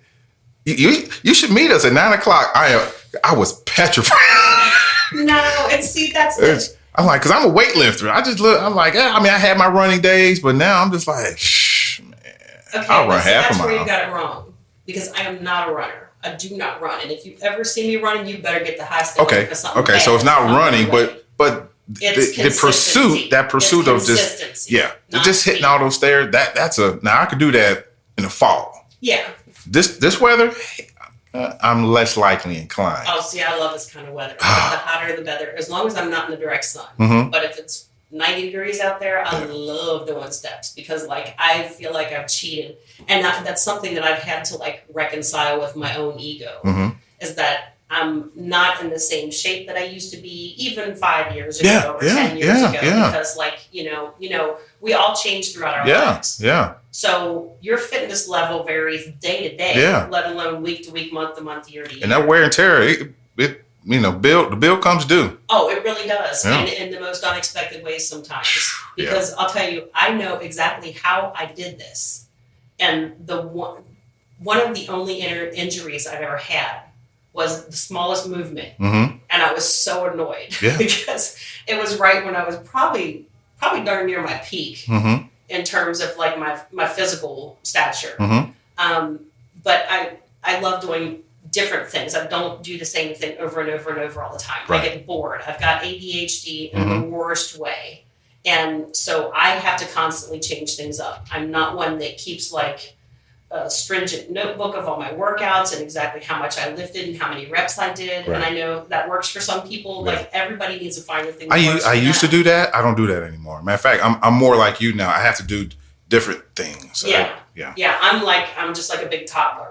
You should meet us at 9:00. I was petrified. No, and see that's I'm like, because I'm a weightlifter. I'm like, I had my running days, but now I'm just like, man. okay. I'll run half a That's where mile. you got it wrong, because I am not a runner. I do not run, and if you ever see me running, you better get the high step. Okay. So it's not running, but it's the pursuit, that pursuit of just just hitting all those stairs. Now I could do that in the fall. Yeah. This weather, I'm less likely inclined. Oh, see, I love this kind of weather. The hotter the better, as long as I'm not in the direct sun. Mm-hmm. But if it's 90 degrees out there, I love doing steps because, I feel like I've cheated, and that's something that I've had to reconcile with my own ego. Mm-hmm. Is that I'm not in the same shape that I used to be even 5 years ago or 10 years ago. Because we all change throughout our lives. Yeah. So your fitness level varies day to day, let alone week to week, month to month, year to year. And that wear and tear, the bill comes due. Oh, it really does. Yeah. And in the most unexpected ways sometimes. Because I'll tell you, I know exactly how I did this. And one of the only injuries I've ever had was the smallest movement. Mm-hmm. And I was so annoyed because it was right when I was probably darn near my peak in terms of my physical stature. Mm-hmm. But I love doing different things. I don't do the same thing over and over and over all the time. Right. I get bored. I've got ADHD in the worst way. And so I have to constantly change things up. I'm not one that keeps a stringent notebook of all my workouts and exactly how much I lifted and how many reps I did. Right. And I know that works for some people. Right. Everybody needs to find the thing. I used to do that. I don't do that anymore. Matter of fact, I'm more like you now. I have to do different things. Yeah. I'm just like a big toddler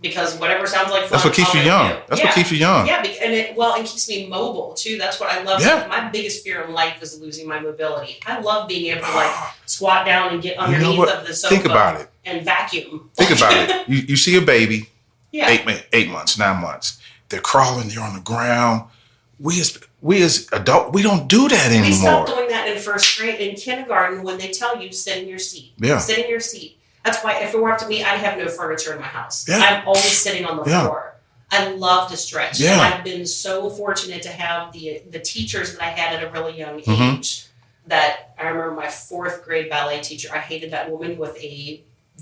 because whatever sounds like fun. That's what keeps you young. That's what keeps you young. Yeah, and it keeps me mobile too. That's what I love. Yeah. My biggest fear in life is losing my mobility. I love being able to squat down and get underneath of the sofa. Think about it. And vacuum. Think about it. You see a baby, Yeah. 8 months, 9 months. They're crawling. They're on the ground. We as adults, we don't do that anymore. We stopped doing that in first grade. In kindergarten, when they tell you sit in your seat. Yeah. Sit in your seat. That's why if it were up to me, I'd have no furniture in my house. Yeah. I'm always sitting on the Yeah. floor. I love to stretch. Yeah. And I've been so fortunate to have the teachers that I had at a really young Mm-hmm. age. That I remember my 4th grade ballet teacher. I hated that woman with a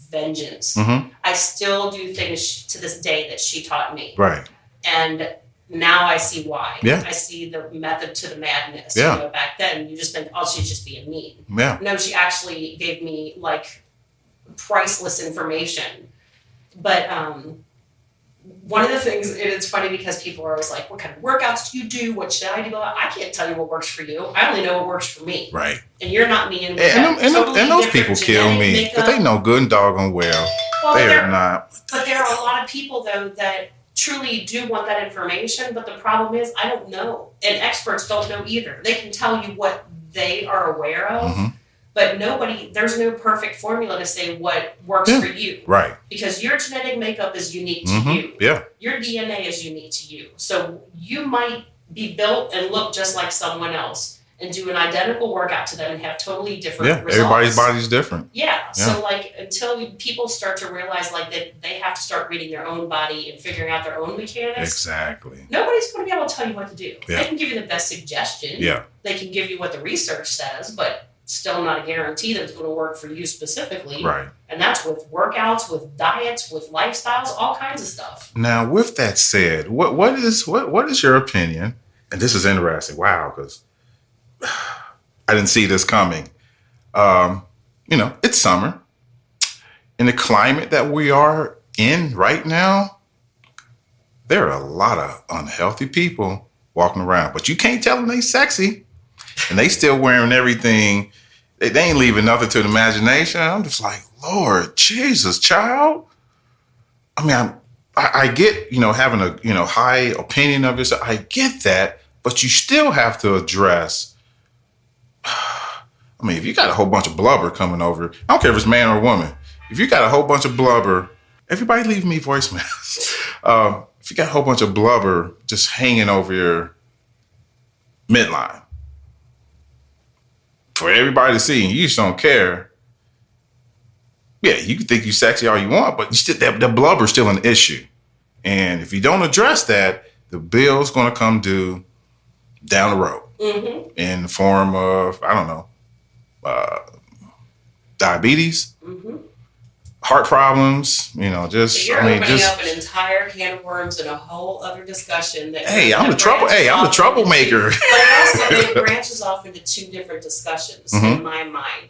vengeance. Mm-hmm. I still do things to this day that she taught me. Right. And now I see why. Yeah. I see the method to the madness. Yeah. You know, back then you just think, oh, she's just being mean. Yeah. No, she actually gave me like priceless information. But one of the things, and it's funny because people are always like, what kind of workouts do you do? What should I do? I can't tell you what works for you. I only know what works for me. Right. And you're not me. And those people kill me. But they know good and doggone well. They're not. But there are a lot of people, though, that truly do want that information. But the problem is, I don't know. And experts don't know either. They can tell you what they are aware of. Mm-hmm. But there's no perfect formula to say what works for you. Right. Because your genetic makeup is unique to Mm-hmm. you. Yeah. Your DNA is unique to you. So you might be built and look just like someone else and do an identical workout to them and have totally different results. Everybody's body's different. Yeah. So like until people start to realize like that they have to start reading their own body and figuring out their own mechanics. Exactly. Nobody's going to be able to tell you what to do. Yeah. They can give you the best suggestion. Yeah. They can give you what the research says, but still not a guarantee that it's going to work for you specifically. Right. And that's with workouts, with diets, with lifestyles, all kinds of stuff. Now, with that said, what is your opinion? And this is interesting. Wow, because I didn't see this coming. It's summer. In the climate that we are in right now, there are a lot of unhealthy people walking around. But you can't tell them they sexy. And they still wearing everything. They ain't leaving nothing to the imagination. I'm just like, Lord Jesus, child. I mean, I get, having a, high opinion of yourself. I get that, but you still have to address. I mean, if you got a whole bunch of blubber coming over, I don't care if it's man or woman. If you got a whole bunch of blubber, everybody leave me voicemails. If you got a whole bunch of blubber just hanging over your midline, for everybody to see, and you just don't care. Yeah, you can think you're sexy all you want, but the blubber's still an issue. And if you don't address that, the bill's going to come due down the road in the form of, I don't know, diabetes, heart problems, So you're opening up an entire can of worms and a whole other discussion. I'm the troublemaker. But also it branches off into 2 different discussions in my mind.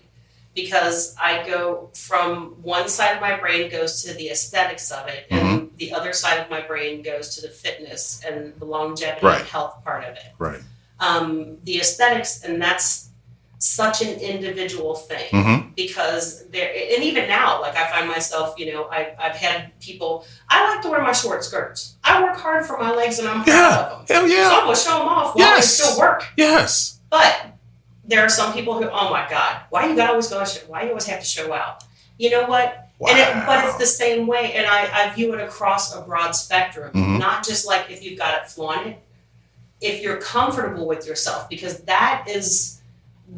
Because I go from one side of my brain goes to the aesthetics of it, and the other side of my brain goes to the fitness and the longevity and health part of it. Right. The aesthetics, and that's such an individual thing because and even now, like I find myself, I've had people, I like to wear my short skirts. I work hard for my legs and I'm proud of them. Hell yeah. So I'm going to show them off while they still work. Yes. But there are some people who, oh my God, why you always have to show out? You know what? Wow. But it's the same way. And I view it across a broad spectrum, not just like if you've got it, flaunt it. If you're comfortable with yourself, because that is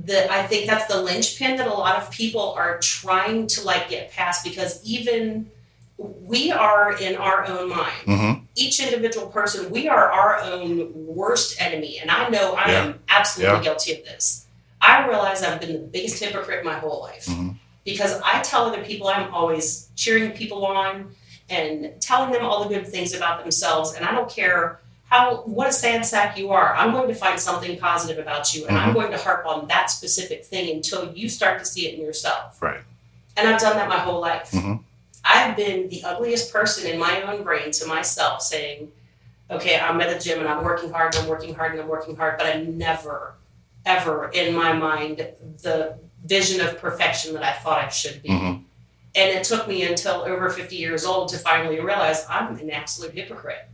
I think that's the linchpin that a lot of people are trying to get past, because even we are in our own mind. Each individual person, we are our own worst enemy. And I know I am absolutely guilty of this. I realize I've been the biggest hypocrite my whole life because I tell other people I'm always cheering people on and telling them all the good things about themselves. And I don't care what a sad sack you are. I'm going to find something positive about you, and I'm going to harp on that specific thing until you start to see it in yourself. Right. And I've done that my whole life. I've been the ugliest person in my own brain to myself saying, okay, I'm at the gym and I'm working hard and I'm working hard and I'm working hard, but I never, ever in my mind the vision of perfection that I thought I should be. And it took me until over 50 years old to finally realize I'm an absolute hypocrite.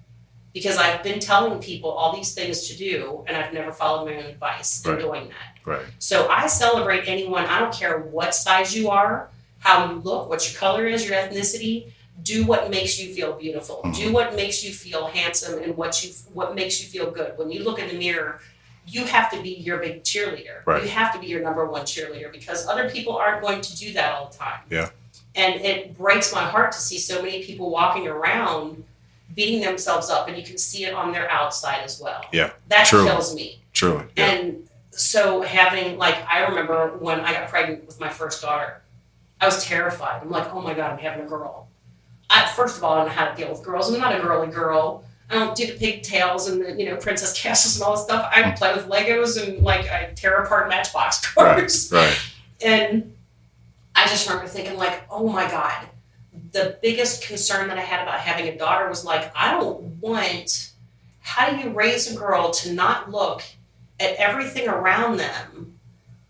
Because I've been telling people all these things to do, and I've never followed my own advice in doing that. Right. So I celebrate anyone. I don't care what size you are, how you look, what your color is, your ethnicity. Do what makes you feel beautiful. Do what makes you feel handsome, and what makes you feel good. When you look in the mirror, you have to be your big cheerleader. Right. You have to be your number one cheerleader, because other people aren't going to do that all the time. Yeah. And it breaks my heart to see so many people walking around beating themselves up, and you can see it on their outside as well. Yeah. That Truly. kills me. Truly. Yeah. And so having, like, I remember when I got pregnant with my first daughter, I was terrified. I'm like, oh my God, I'm having a girl. First of all, I don't know how to deal with girls. I'm not a girly girl. I don't do the pigtails and the, princess castles and all this stuff. I play with Legos and, like, I tear apart Matchbox cars. Right. And I just remember thinking, like, oh my God, the biggest concern that I had about having a daughter was, like, how do you raise a girl to not look at everything around them,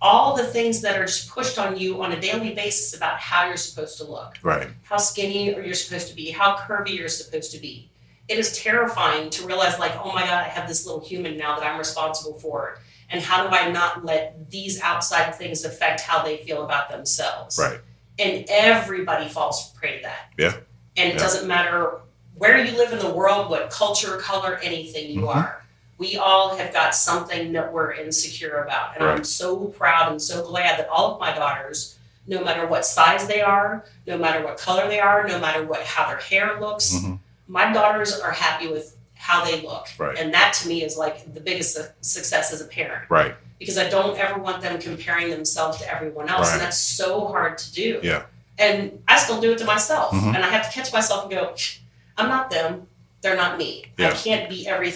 all the things that are just pushed on you on a daily basis about how you're supposed to look, Right. how skinny you're supposed to be, how curvy you're supposed to be. It is terrifying to realize, like, oh my God, I have this little human now that I'm responsible for. And how do I not let these outside things affect how they feel about themselves? Right. And everybody falls prey to that. Yeah. And it doesn't matter where you live in the world, what culture, color, anything you are. We all have got something that we're insecure about. And I'm so proud and so glad that all of my daughters, no matter what size they are, no matter what color they are, no matter how their hair looks, my daughters are happy with how they look. Right. And that to me is, like, the biggest success as a parent. Right. Because I don't ever want them comparing themselves to everyone else. And that's so hard to do. Yeah. And I still do it to myself. And I have to catch myself and go, I'm not them. They're not me. Yeah. I can't be every,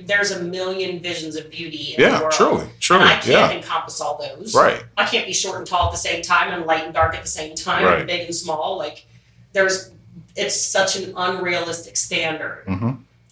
there's a million visions of beauty in the world. Truly. And I can't encompass all those. Right. I can't be short and tall at the same time and light and dark at the same time and big and small. Like, it's such an unrealistic standard.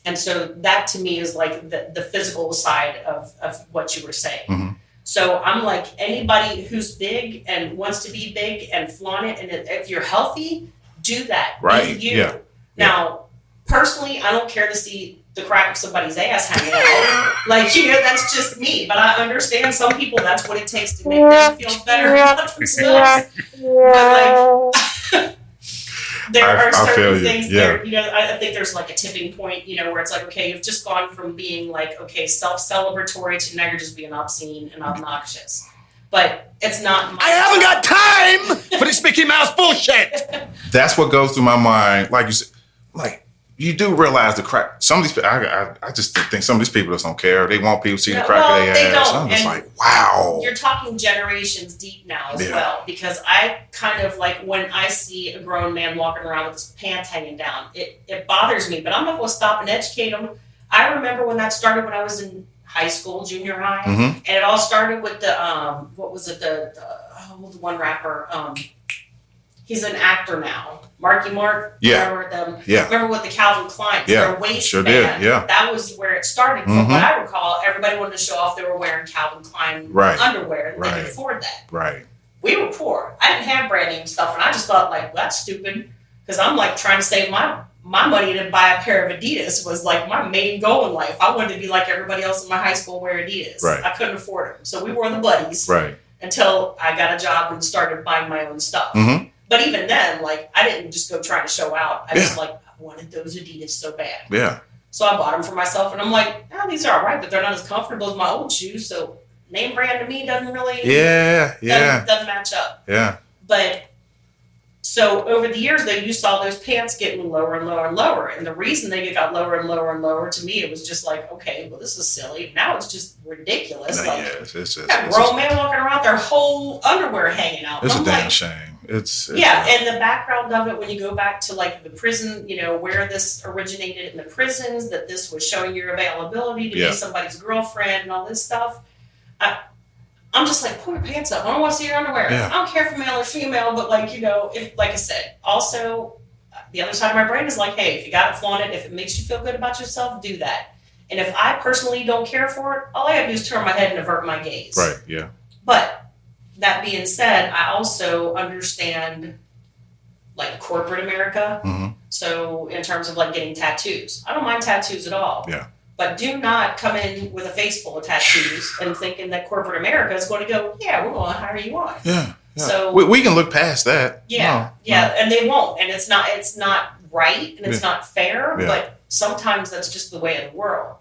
And so that to me is, like, the physical side of what you were saying. So I'm like, anybody who's big and wants to be big and flaunt it, and if you're healthy, do that. Right. Be you. Yeah. Now, personally, I don't care to see the crack of somebody's ass hanging out. Like, that's just me. But I understand some people, that's what it takes to make them feel better about themselves. But, like, there are certain things there, I think there's, like, a tipping point, where it's like, okay, you've just gone from being, like, okay, self-celebratory to now you're just being obscene and obnoxious. But it's not I haven't got time for this Mickey Mouse bullshit. That's what goes through my mind. Like you said, like, you do realize the crack. Some of these people, I just think some of these people just don't care. They want people to see the crack of their ass. I'm just like, wow. You're talking generations deep now as well, because I kind of, like, when I see a grown man walking around with his pants hanging down, it bothers me, but I'm not going to stop and educate him. I remember when that started when I was in high school, junior high, and it all started with the, what was it, the one rapper, he's an actor now. Marky Mark. Yeah. Remember them? Yeah. Remember with the Calvin Klein? Yeah. Their waistband. Sure did. Yeah. That was where it started. From what I recall, everybody wanted to show off they were wearing Calvin Klein underwear. And they could afford that. Right. We were poor. I didn't have brand name stuff, and I just thought, like, well, that's stupid. Because I'm, like, trying to save my money to buy a pair of Adidas was, like, my main goal in life. I wanted to be like everybody else in my high school wear Adidas. Right. I couldn't afford them. So we wore the buddies. Right. Until I got a job and started buying my own stuff. But even then, like, I didn't just go trying to show out. I just, like, I wanted those Adidas so bad. Yeah. So I bought them for myself, and I'm like, oh, these are all right, but they're not as comfortable as my old shoes. So name brand to me doesn't really doesn't match up. Yeah. But so over the years, though, you saw those pants getting lower and lower and lower. And the reason they got lower and lower and lower, to me, it was just like, okay, well, this is silly. Now it's just ridiculous. Like, it's just, got grown men walking around, their whole underwear hanging out. It's I'm a damn like, shame. It's and the background of it, when you go back to, like, the prison, where this originated in the prisons, that this was showing your availability to be somebody's girlfriend and all this stuff. I'm just like, pull your pants up. I don't want to see your underwear. Yeah. I don't care if male or female, but, like, if, like I said, also the other side of my brain is like, hey, if you got to flaunt it, if it makes you feel good about yourself, do that. And if I personally don't care for it, all I have to do is turn my head and avert my gaze. Right. Yeah. But that being said, I also understand, like, corporate America. So in terms of, like, getting tattoos, I don't mind tattoos at all. Yeah. But do not come in with a face full of tattoos and thinking that corporate America is going to go, yeah, we're going to hire you on. Yeah. So we can look past that. Yeah. No. And they won't. And it's not right and it's not fair. Yeah. But sometimes that's just the way of the world.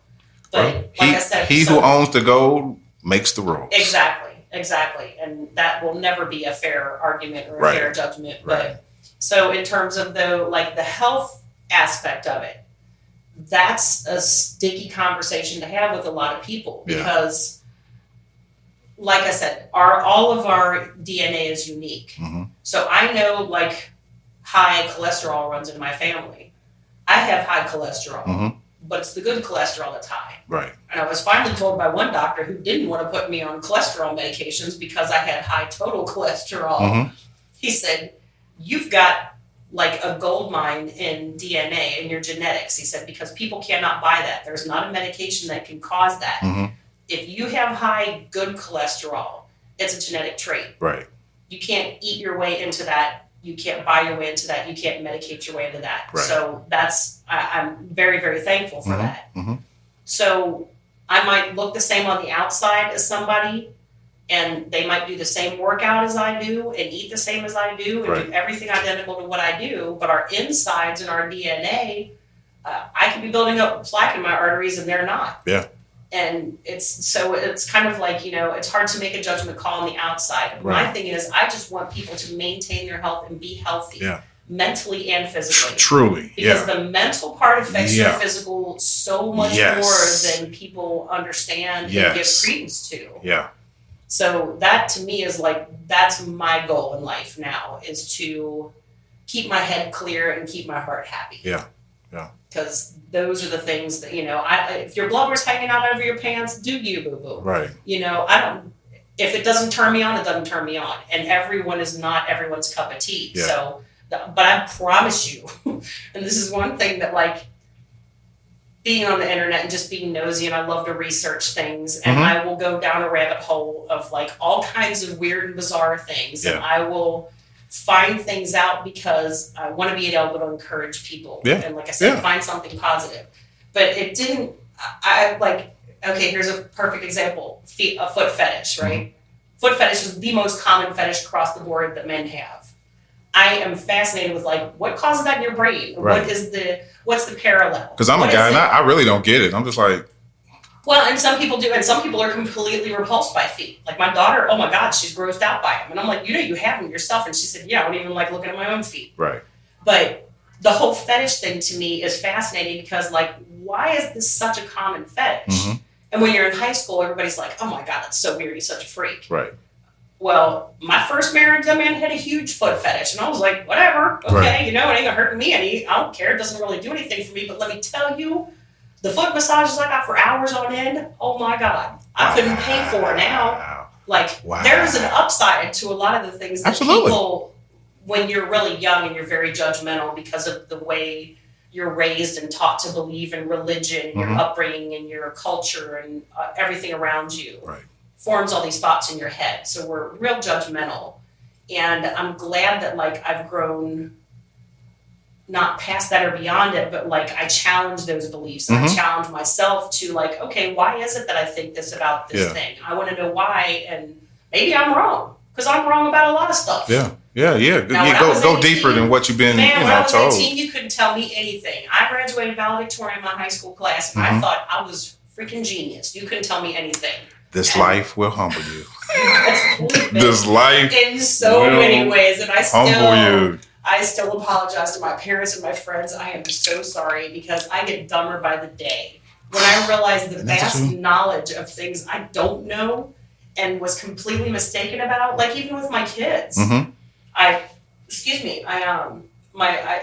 But Well, like I said, he who owns the gold makes the rules. Exactly. And that will never be a fair argument or a fair judgment. Right. But so in terms of the health aspect of it, that's a sticky conversation to have with a lot of people because, like I said, all of our DNA is unique. Mm-hmm. So I know like high cholesterol runs in my family. I have high cholesterol, Mm-hmm. but it's the good cholesterol that's high. Right. And I was finally told by one doctor who didn't want to put me on cholesterol medications because I had high total cholesterol. Mm-hmm. He said, "You've got like a gold mine in DNA in your genetics." He said, because people cannot buy that. There's not a medication that can cause that. Mm-hmm. If you have high good cholesterol, it's a genetic trait. Right. You can't eat your way into that. You can't buy your way into that. You can't medicate your way into that. Right. So I'm very, very thankful for that. Mm-hmm. So I might look the same on the outside as somebody, and they might do the same workout as I do and eat the same as I do and do everything identical to what I do, but our insides and our DNA, I could be building up plaque in my arteries and they're not. Yeah. And it's kind of like, it's hard to make a judgment call on the outside. Right. My thing is, I just want people to maintain their health and be healthy, mentally and physically. Truly, because the mental part affects your Yeah. physical so much Yes. more than people understand and give Yes. credence to. Yeah. So that to me is like, that's my goal in life now, is to keep my head clear and keep my heart happy. Yeah. Yeah. Because those are the things that, if your blubber's hanging out over your pants, do you, boo-boo. Right. If it doesn't turn me on, it doesn't turn me on. And everyone is not everyone's cup of tea. Yeah. So, but I promise you, and this is one thing that like, being on the internet and just being nosy, and I love to research things, and Mhm. I will go down a rabbit hole of like all kinds of weird and bizarre things, and I will find things out because I want to be able to encourage people, and like I said, find something positive. But it didn't. I like, okay, here's a perfect example: a foot fetish, right? Foot fetish is the most common fetish across the board that men have. I am fascinated with like what causes that in your brain. Right. What's the parallel? Because I'm a guy and I really don't get it. I'm just like, well, and some people do, and some people are completely repulsed by feet. Like my daughter, oh my God, she's grossed out by them. And I'm like, you have them yourself. And she said, yeah, I don't even like looking at my own feet. right. But the whole fetish thing to me is fascinating because like, why is this such a common fetish? Mm-hmm. And when you're in high school, everybody's like, oh my God, that's so weird. He's such a freak. Right. Well, my first marriage, that man had a huge foot fetish. And I was like, whatever. Okay, Right. it ain't gonna hurt me any. I don't care. It doesn't really do anything for me. But let me tell you, the foot massages I got for hours on end, oh my God. I couldn't pay for it now. Wow. Like, there's an upside to a lot of the things that Absolutely. people, when you're really young and you're very judgmental because of the way you're raised and taught to believe in religion, your upbringing and your culture and everything around you. Right. Forms all these thoughts in your head. So we're real judgmental. And I'm glad that like I've grown not past that or beyond it, but like I challenge those beliefs and I challenge myself to like, okay, why is it that I think this about this thing? I want to know why, and maybe I'm wrong because I'm wrong about a lot of stuff. Yeah. Now, when I was Go 18, deeper than what you've been, Man, when I was told. 18, you couldn't tell me anything. I graduated valedictorian in my high school class, and I thought I was freaking genius. You couldn't tell me anything. This life will humble you. That's This life in so will many ways, and humble you. I still apologize to my parents and my friends. I am so sorry because I get dumber by the day. When I realize the vast knowledge of things I don't know and was completely mistaken about, like even with my kids. I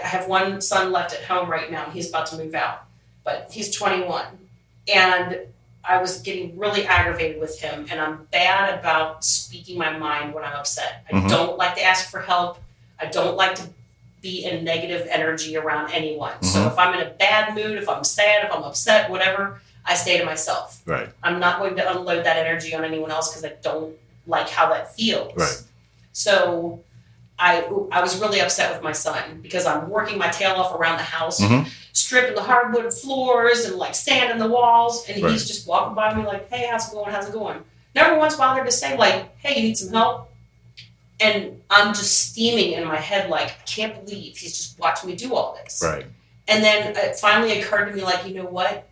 have one son left at home right now, and he's about to move out, but he's 21. And I was getting really aggravated with him, and I'm bad about speaking my mind when I'm upset. I don't like to ask for help. I don't like to be in negative energy around anyone. So if I'm in a bad mood, if I'm sad, if I'm upset, whatever, I stay to myself. Right. I'm not going to unload that energy on anyone else because I don't like how that feels. Right. So I was really upset with my son because I'm working my tail off around the house, stripping the hardwood floors and like sanding the walls, and he's just walking by me like, hey, how's it going? How's it going? Never once bothered to say like, hey, you need some help? And I'm just steaming in my head like, I can't believe he's just watching me do all this. Right. And then it finally occurred to me like, you know what?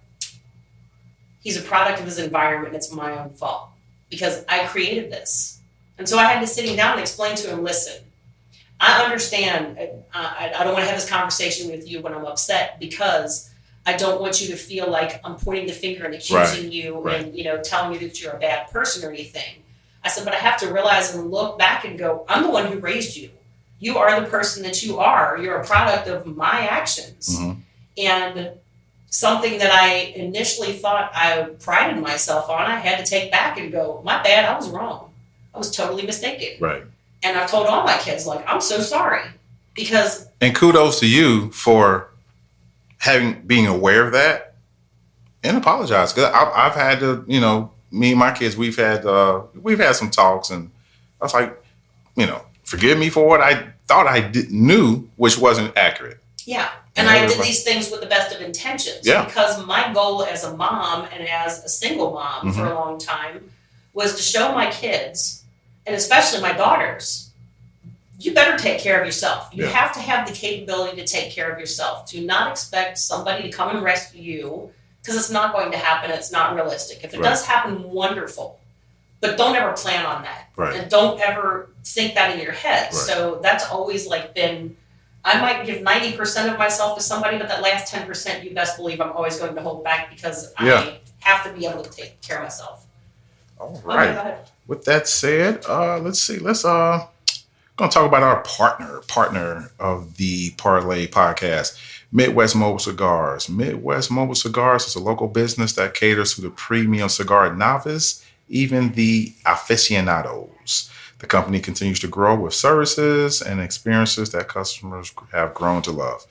He's a product of his environment, and it's my own fault because I created this. And so I had to sit him down and explain to him, listen, I understand. I don't want to have this conversation with you when I'm upset because I don't want you to feel like I'm pointing the finger and accusing you Right. and, telling you that you're a bad person or anything. I said, but I have to realize and look back and go, I'm the one who raised you. You are the person that you are. You're a product of my actions. Mm-hmm. And something that I initially thought I prided myself on, I had to take back and go, my bad, I was wrong. I was totally mistaken. Right. And I've told all my kids, like, I'm so sorry. Because... And kudos to you for being aware of that and apologize. Because I've had to, me and my kids, we've had some talks, and I was like, forgive me for what I thought I knew, which wasn't accurate. Yeah. And I did these things with the best of intentions. Yeah. Because my goal as a mom and as a single mom for a long time was to show my kids, and especially my daughters, you better take care of yourself. You have to have the capability to take care of yourself. Do not expect somebody to come and rescue you, because it's not going to happen. It's not realistic. If it does happen, wonderful. But don't ever plan on that. Right. And don't ever think that in your head. Right. So that's always been, I might give 90% of myself to somebody, but that last 10%, you best believe I'm always going to hold back, because I have to be able to take care of myself. All right. Okay, go ahead. With that said, let's see. Let's going to talk about our partner of the Parlay podcast, Midwest Mobile Cigars. Midwest Mobile Cigars is a local business that caters to the premium cigar novice, even the aficionados. The company continues to grow with services and experiences that customers have grown to love.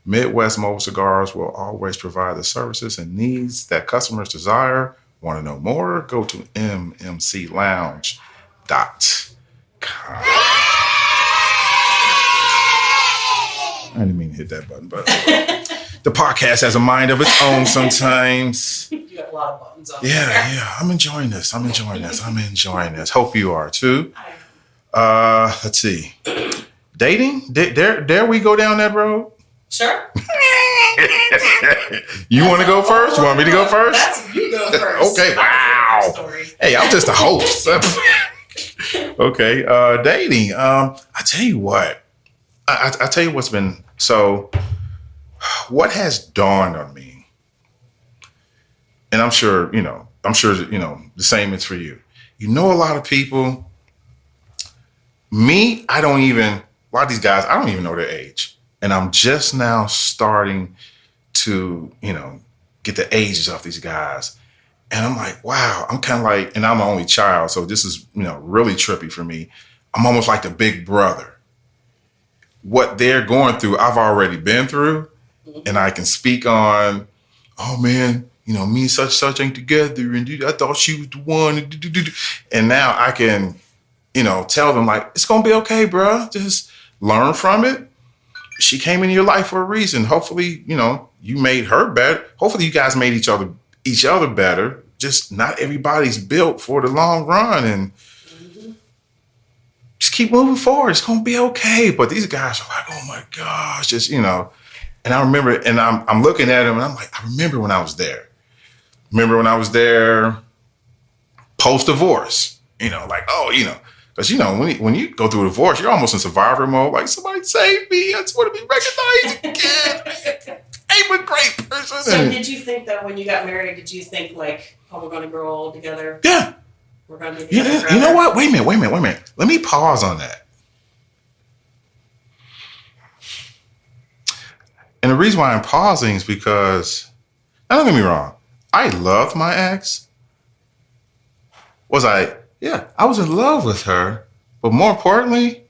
Midwest Mobile Cigars will always provide the services and needs that customers desire. Want to know more? Go to mmclounge.com. I didn't mean to hit that button, but the podcast has a mind of its own sometimes. You got a lot of buttons on Yeah. I'm enjoying this. Hope you are too. Let's see. Dating? Dare we go down that road? Sure. You want to go first? You want me to go first? You go first. Okay. Wow. Hey, I'm just a host. Okay. Dating. I tell you what. I tell you what's been. So, what has dawned on me, and I'm sure the same is for you. A lot of people. Me, a lot of these guys, I don't even know their age. And I'm just now starting to, get the ages of these guys. And I'm like, wow, I'm kind of like, and I'm the only child. So this is, really trippy for me. I'm almost like the big brother. What they're going through, I've already been through. And I can speak on, oh man, me and such ain't together. And I thought she was the one. And now I can, tell them like, it's going to be okay, bro. Just learn from it. She came into your life for a reason. Hopefully, you made her better. Hopefully you guys made each other better. Just not everybody's built for the long run, and just keep moving forward. It's going to be okay. But these guys are like, oh my gosh, just, and I remember, and I'm looking at them and I'm like, I remember when I was there. Post-divorce, because, when you go through a divorce, you're almost in survivor mode. Like, somebody save me. I just want to be recognized again. I'm a great person. So did you think that when you got married, did you think like, oh, we're going to grow old together? Yeah. We're going to be together forever? You know what? Wait a minute. Let me pause on that. And the reason why I'm pausing is because, now don't get me wrong, I loved my ex. I was in love with her, but more importantly,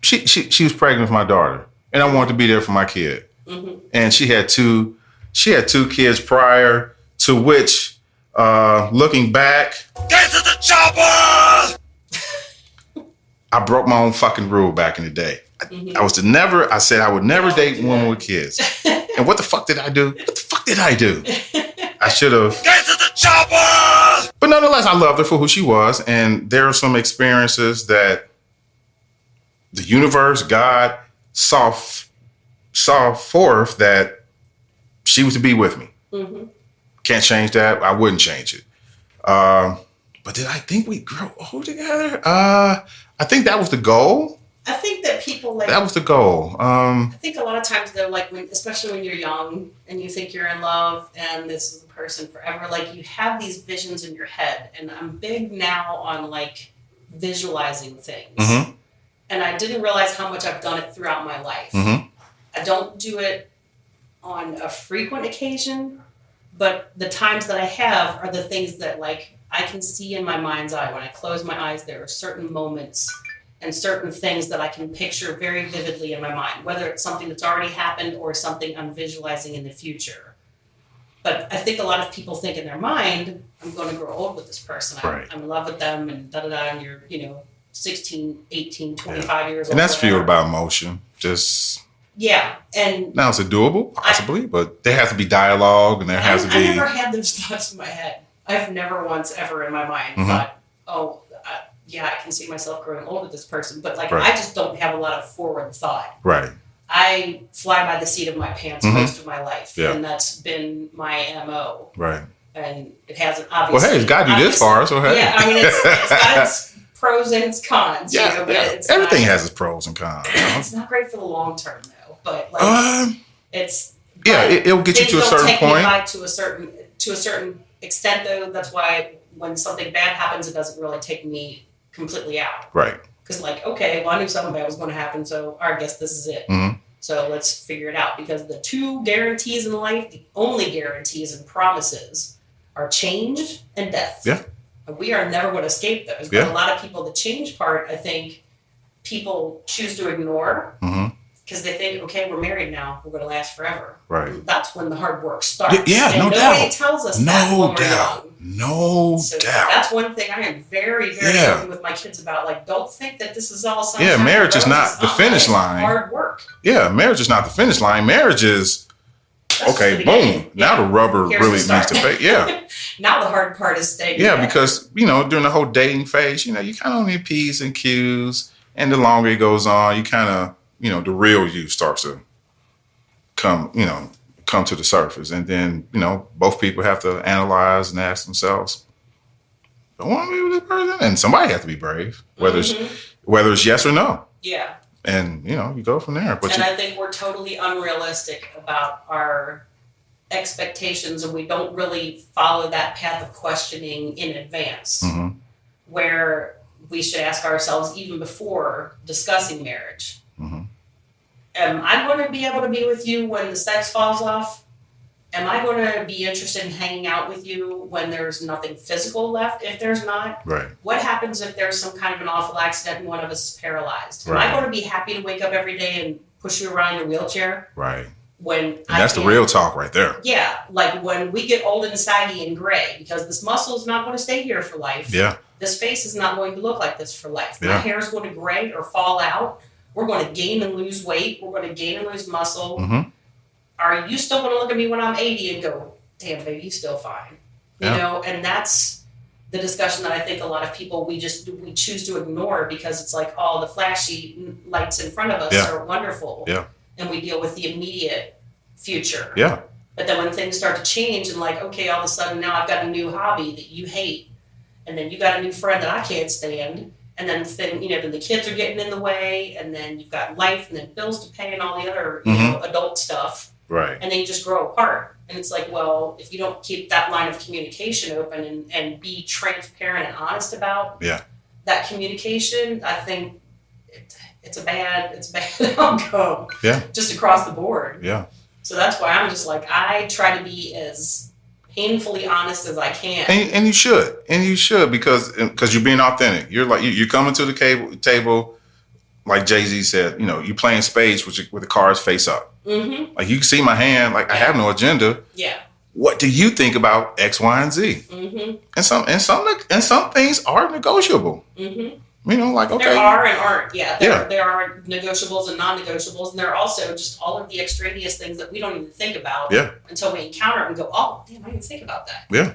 she was pregnant with my daughter, and I wanted to be there for my kid. Mm-hmm. And she had two kids prior to which, looking back, Get to the chopper! I broke my own fucking rule back in the day. Mm-hmm. I said I would never date a woman with kids. And what the fuck did I do? I should have. Get to the chopper! But nonetheless, I loved her for who she was. And there are some experiences that the universe, God, saw forth that she was to be with me. Mm-hmm. Can't change that. I wouldn't change it. But did I think we'd grow old together? I think that was the goal. I think that people like That was the goal. I think a lot of times though, like especially when you're young and you think you're in love and this is the person forever, like you have these visions in your head. And I'm big now on like visualizing things. Mm-hmm. And I didn't realize how much I've done it throughout my life. Mm-hmm. I don't do it on a frequent occasion, but the times that I have are the things that like I can see in my mind's eye. When I close my eyes, there are certain moments and certain things that I can picture very vividly in my mind, whether it's something that's already happened or something I'm visualizing in the future. But I think a lot of people think in their mind, I'm going to grow old with this person. Right. I'm in love with them and da-da-da, and you're, 16, 18, 25 years old. And that's whatever. fueled by emotion. Just Yeah. And now, is it doable? Possibly, but there has to be dialogue, and there has to be. I never had those thoughts in my head. I've never once ever in my mind thought, oh, yeah, I can see myself growing old with this person. But like, Right. I just don't have a lot of forward thought. Right. I fly by the seat of my pants most of my life. Yeah. And that's been my MO. Right. And it hasn't obviously. Well, hey, it's got you this far, so hey. Yeah, I mean, it's got its pros and its cons. Yeah, but yeah. it's Everything not, has its pros and cons. It's not great for the long term, though. But like, it's. Yeah, but it'll get you to a things certain don't take me point. by to a certain extent, though. That's why when something bad happens, it doesn't really take me completely out. Right. Because like, okay, well, I knew something bad was going to happen, so I guess this is it. Mm-hmm. So let's figure it out. Because the two guarantees in life, the only guarantees and promises, are change and death. Yeah. And we are never going to escape those. But Yeah. a lot of people, the change part, I think people choose to ignore Mm-hmm. because they think, okay, we're married now, we're going to last forever. Right. That's when the hard work starts. Yeah, and no nobody doubt. tells us that when No we're doubt. young. No So doubt. that's one thing I am very, very Yeah. open with my kids about. Like, don't think that this is all sunshine. Yeah, marriage is and not roses. the finish It's line. hard work. Yeah, marriage is not the finish line. Marriage is That's just okay. the Boom. beginning. Now the rubber Here's really the needs to start. pay. Yeah. Now the hard part is staying. Yeah, together. because during the whole dating phase, you kind of need P's and Q's, and the longer it goes on, you kind of the real you starts to come to the surface, and then both people have to analyze and ask themselves, "Do I want to be with this person?" And somebody has to be brave, whether it's yes or no, Yeah. and you go from there. But And I think we're totally unrealistic about our expectations, and we don't really follow that path of questioning in advance, Mhm. where we should ask ourselves even before discussing marriage. Mhm. Am I going to be able to be with you when the sex falls off? Am I going to be interested in hanging out with you when there's nothing physical left? If there's not, right, what happens if there's some kind of an awful accident and one of us is paralyzed? Am Right. I going to be happy to wake up every day and push you around in your wheelchair right, when and that's the real talk right there. Yeah, like when we get old and saggy and gray, because this muscle is not going to stay here for life. Yeah, This face is not going to look like this for life. My Yeah. hair is going to gray or fall out. We're going to gain and lose weight. We're going to gain and lose muscle. Mhm. Are you still going to look at me when I'm 80 and go, damn, baby, you still fine? Yeah. And that's the discussion that I think a lot of people, we choose to ignore because it's like all the flashy lights in front of us Yeah. are wonderful. Yeah. And we deal with the immediate future. yeah, But then when things start to change and like, okay, all of a sudden now I've got a new hobby that you hate, and then you got a new friend that I can't stand, and then then the kids are getting in the way, and then you've got life, and then bills to pay, and all the other adult stuff, right, and then you just grow apart. And it's like, well, if you don't keep that line of communication open and be transparent and honest about Yeah. that communication, I think it's a bad outcome. Yeah. Just across the board. yeah. So that's why I'm just like, I try to be as painfully honest as I can. And you should because you're being authentic. You're like you're coming to the table, like Jay-Z said. You're playing spades with the cards face up. Mm-hmm. Like you can see my hand. Like I have no agenda. Yeah. What do you think about X, Y, and Z? Mm-hmm. And some things are negotiable. Mm-hmm. Like okay, There are and aren't. Yeah. Yeah. There are negotiables and non-negotiables, and there are also just all of the extraneous things that we don't even think about Yeah. until we encounter it and go, oh, damn, I didn't think about that. Yeah.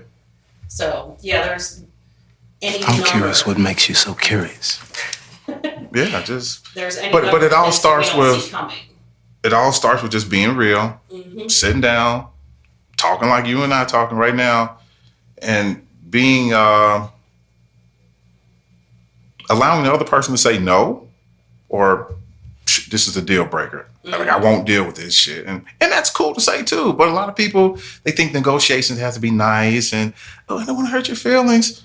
So yeah, there's any I'm number. curious what makes you so curious. Yeah. Just There's any But number it all of things that we starts don't with- see coming. it all starts with just being real, Mm-hmm. sitting down, talking like you and I talking right now, and being allowing the other person to say no, or this is a deal breaker. Like, I won't deal with this shit. And that's cool to say too. But a lot of people, they think negotiations have to be nice and, I don't want to hurt your feelings.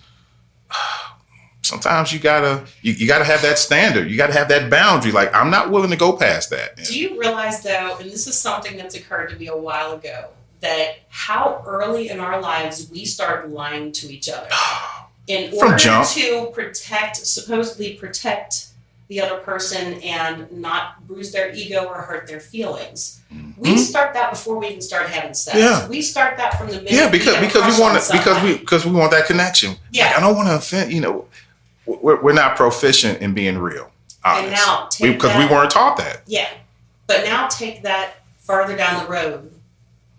Sometimes you gotta have that standard. You gotta have that boundary. Like, I'm not willing to go past that. Do you realize though, and this is something that's occurred to me a while ago, that how early in our lives we start lying to each other in order to supposedly protect the other person and not bruise their ego or hurt their feelings. Mm-hmm. We start that before we even start having sex. Yeah. We start that from the minute because we want that connection. Yeah. Like, I don't want to offend, we're not proficient in being real. Honest. And now because we weren't taught that. Yeah. But now take that farther down the road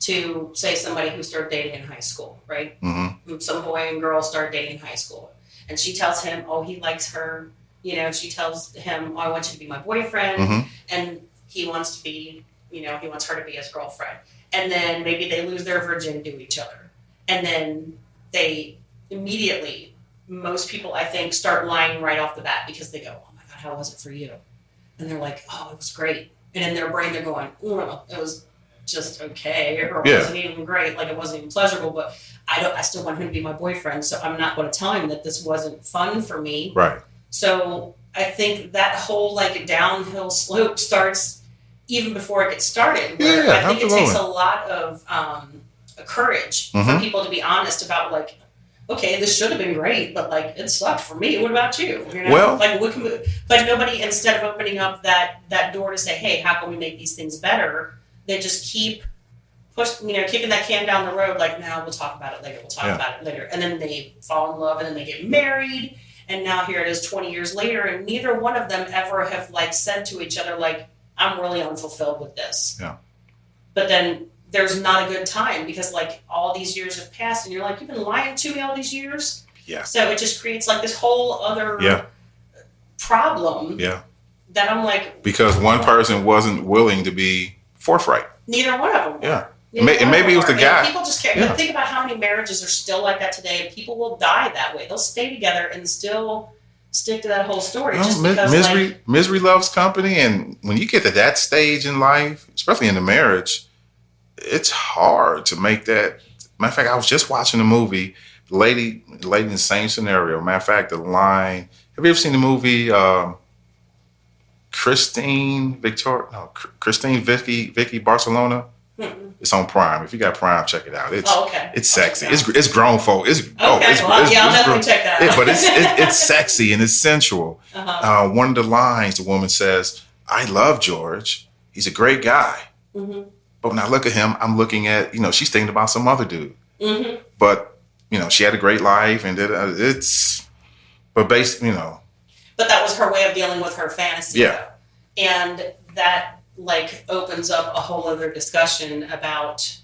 to, say, somebody who started dating in high school, right? Mm-hmm. Some boy and girl start dating in high school. And she tells him, he likes her. She tells him, I want you to be my boyfriend. Mm-hmm. And he wants to be, he wants her to be his girlfriend. And then maybe they lose their virginity to each other. And then they immediately, most people, I think, start lying right off the bat because they go, oh my God, how was it for you? And they're like, oh, it was great. And in their brain, they're going, oh, it was just okay, or it wasn't even great, like it wasn't even pleasurable, but I still want him to be my boyfriend, so I'm not going to tell him that this wasn't fun for me. Right. So I think that whole like downhill slope starts even before it gets started. Where I think it takes a lot of courage for people to be honest about like, okay, this should have been great, but like it sucked for me. What about you? Well, like what can we? But nobody, instead of opening up that door to say, hey, how can we make these things better? They just keep kicking that can down the road. Like, no, we'll talk about it later. And then they fall in love, and then they get married. And now here it is 20 years later, and neither one of them ever have like said to each other, like, I'm really unfulfilled with this. Yeah. But then there's not a good time because like all these years have passed and you're like, you've been lying to me all these years. Yeah. So it just creates like this whole other problem. Yeah. That I'm like. Because one person wasn't willing to be forthright. Neither one of them. Yeah. And maybe it was the guy. People just care. Yeah. Think about how many marriages are still like that today. People will die that way. They'll stay together and still stick to that whole story. Just because misery loves company. And when you get to that stage in life, especially in a marriage, it's hard to make that. Matter of fact, I was just watching a movie. The lady in the same scenario. Matter of fact, the line. Have you ever seen the movie Christine Vicky Barcelona? Mm-mm. It's on Prime. If you got Prime, check it out. It's sexy. It's grown folk. I'll definitely check that out. But it's sexy and it's sensual. Uh-huh. One of the lines, the woman says, "I love George. He's a great guy." Mm-hmm. But when I look at him, I'm looking at, she's thinking about some other dude. Mm-hmm. But she had a great life, and but basically, But that was her way of dealing with her fantasy. Yeah. Though. And that like opens up a whole other discussion about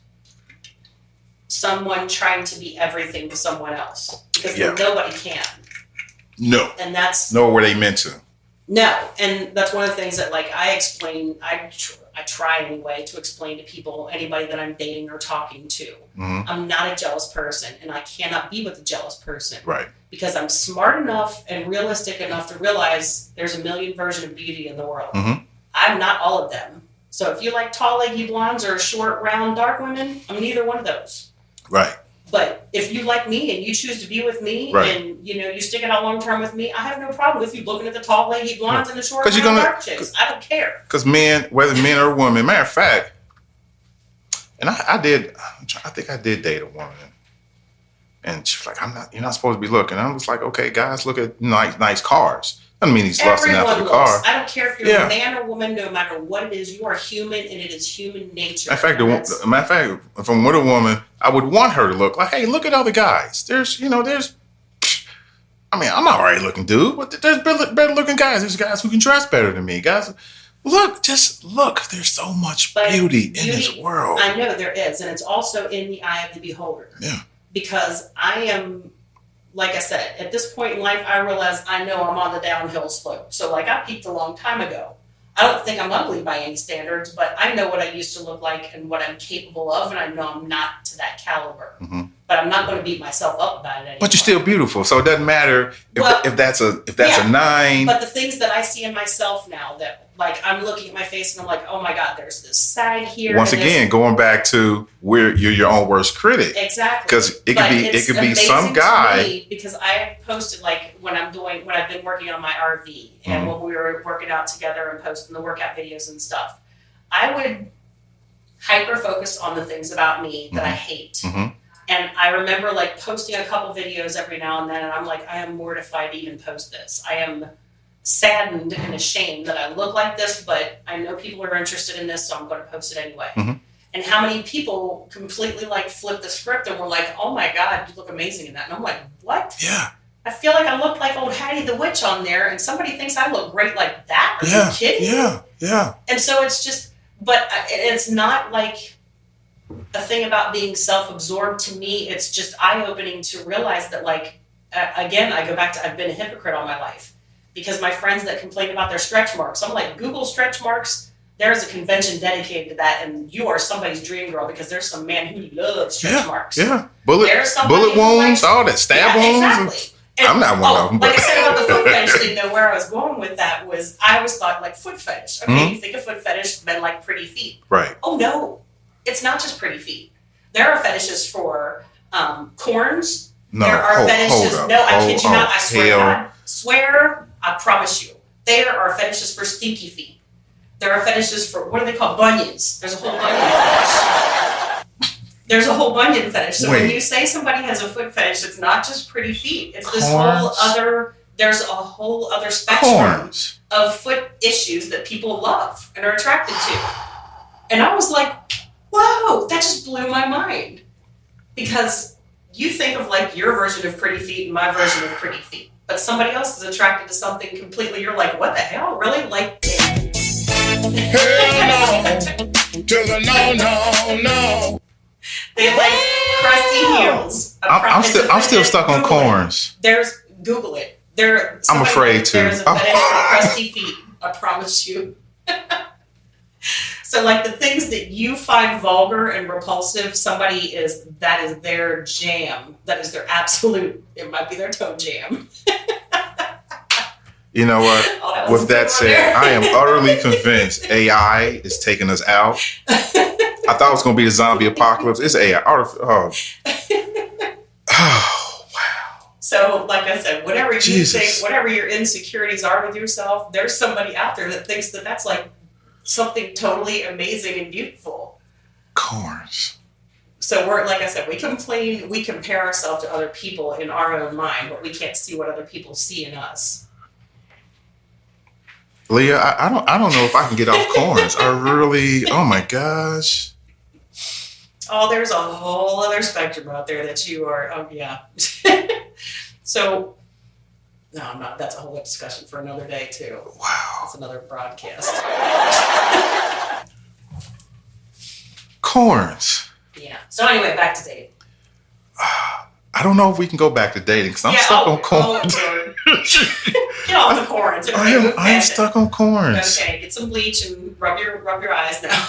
someone trying to be everything to someone else because nobody can. No. And that's nor were they meant to. No, and that's one of the things that like I explain. I try anyway to explain to people, anybody that I'm dating or talking to. Mm-hmm. I'm not a jealous person, and I cannot be with a jealous person. Right. Because I'm smart enough and realistic enough to realize there's a million versions of beauty in the world. Mm-hmm. I'm not all of them. So if you like tall, leggy blondes or short, round, dark women, I'm neither one of those. Right. But if you like me and you choose to be with me and, you stick it out long term with me, I have no problem with you looking at the tall, leggy blondes and the short, round, dark chicks. I don't care. Because whether men or women, matter of fact, and I think I did date a woman. And she's like, you're not supposed to be looking. I was like, okay, guys, look at nice cars. Doesn't mean he's lusting after the car. I don't care if you're a man or woman, no matter what it is, you are human and it is human nature. Matter of fact, if I'm with a woman, I would want her to look like, hey, look at other guys. I'm all right looking dude, but there's better looking guys. There's guys who can dress better than me. Guys, just look. There's so much beauty in this world. I know there is. And it's also in the eye of the beholder. Yeah. Because I am... Like I said, at this point in life, I realize I know I'm on the downhill slope. So like I peaked a long time ago. I don't think I'm ugly by any standards, but I know what I used to look like and what I'm capable of, and I know I'm not to that caliber. Mm-hmm. but I'm not going to beat myself up about it anymore. But you're still beautiful, so it doesn't matter if that's a yeah, 9. But the things that I see in myself now, that like I'm looking at my face and I'm like, oh my God, there's this sag here. Once again, going back to where you're your own worst critic. Exactly. Because it could be some guy. Because I have posted, like when I've been working on my RV and when we were working out together and posting the workout videos and stuff, I would hyper focus on the things about me that I hate. Mm-hmm. And I remember like posting a couple videos every now and then, and I'm like, I am mortified to even post this. I am saddened and ashamed that I look like this, but I know people are interested in this, so I'm going to post it anyway. Mm-hmm. And how many people completely like flip the script and were like, oh my God, you look amazing in that. And I'm like, what? Yeah. I feel like I look like old Hattie the Witch on there, and somebody thinks I look great like that. Are you kidding? Yeah. And so it's just, but it's not like a thing about being self-absorbed. To me, it's just eye-opening to realize that, like, again, I go back to, I've been a hypocrite all my life, because my friends that complain about their stretch marks, I'm like, Google stretch marks. There's a convention dedicated to that, and you are somebody's dream girl, because there's some man who loves stretch marks. Yeah, bullet wounds, likes, all that, stab wounds. Exactly. And, I'm not one of them. Like I said about the foot fetish thing, though, where I was going with that was I always thought, like, foot fetish. Okay, you think of foot fetish, men like pretty feet. Right. Oh, no. It's not just pretty feet. There are fetishes for corns. No, there are fetishes. Hold up. No, I kid you not. I swear to hell. God. Swear, I promise you. There are fetishes for stinky feet. There are fetishes for, what are they called? Bunions. There's a whole bunion fetish. There's a whole bunion fetish. So when you say somebody has a foot fetish, it's not just pretty feet. It's this whole other, there's a whole other spectrum of foot issues that people love and are attracted to. And I was like, whoa, that just blew my mind. Because you think of like your version of pretty feet and my version of pretty feet. But somebody else is attracted to something completely, you're like, what the hell? Really? Like, hell no. To the no. They like crusty heels. I'm still stuck on corns. Google it. I'm afraid to. There's a fetish for crusty feet. I promise you. So like the things that you find vulgar and repulsive, that is their jam. That is their absolute, it might be their toe jam. You know what? With that said, I am utterly convinced AI is taking us out. I thought it was going to be the zombie apocalypse. It's AI. Oh, wow. So, like I said, whatever you Jesus. think, whatever your insecurities are with yourself, there's somebody out there that thinks that that's like something totally amazing and beautiful. Corns. So we're, like I said, we complain, we compare ourselves to other people in our own mind, but we can't see what other people see in us. Leah, I don't know if I can get off corns. I really, oh my gosh. Oh, there's a whole other spectrum out there that you are, oh yeah. So, no, I'm not, that's a whole discussion for another day too. Wow. That's another broadcast. Corns. Yeah. So anyway, back to dating. I don't know if we can go back to dating because I'm stuck on corns. Get off the corns. I am stuck on corns. Okay, get some bleach and rub your eyes now.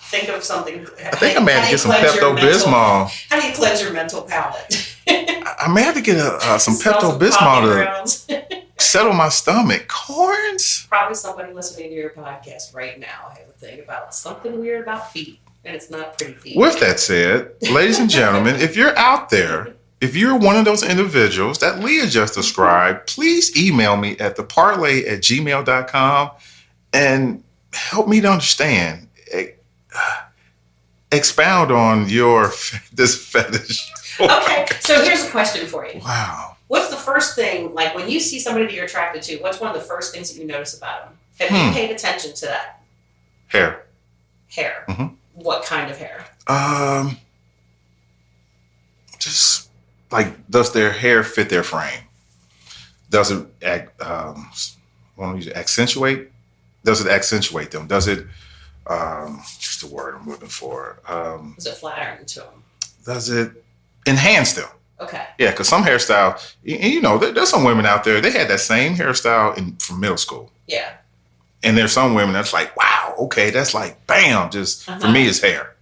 Think of something. I think I may have to get some Pepto-Bismol. How do you cleanse your mental palate? I may have to get some Pepto-Bismol to settle my stomach. Corns? Probably somebody listening to your podcast right now has a thing about something weird about feet, and it's not pretty feet. With that said, ladies and gentlemen, if you're out there, if you're one of those individuals that Leah just described, please email me at theparley@gmail.com and help me to understand. Expound on this fetish. Okay, so here's a question for you. Wow. What's the first thing, like when you see somebody that you're attracted to, what's one of the first things that you notice about them? Have you paid attention to that? Hair. Hair. Mm-hmm. What kind of hair? Just like, does their hair fit their frame? Does it accentuate? Does it accentuate them? Does it what's the word I'm looking for? Is it flattering to them? Does it enhance them? Okay. Yeah, because some hairstyle, you know, there's some women out there, they had that same hairstyle from middle school. Yeah. And there's some women that's like, wow, okay, that's like, bam, just for me, it's hair.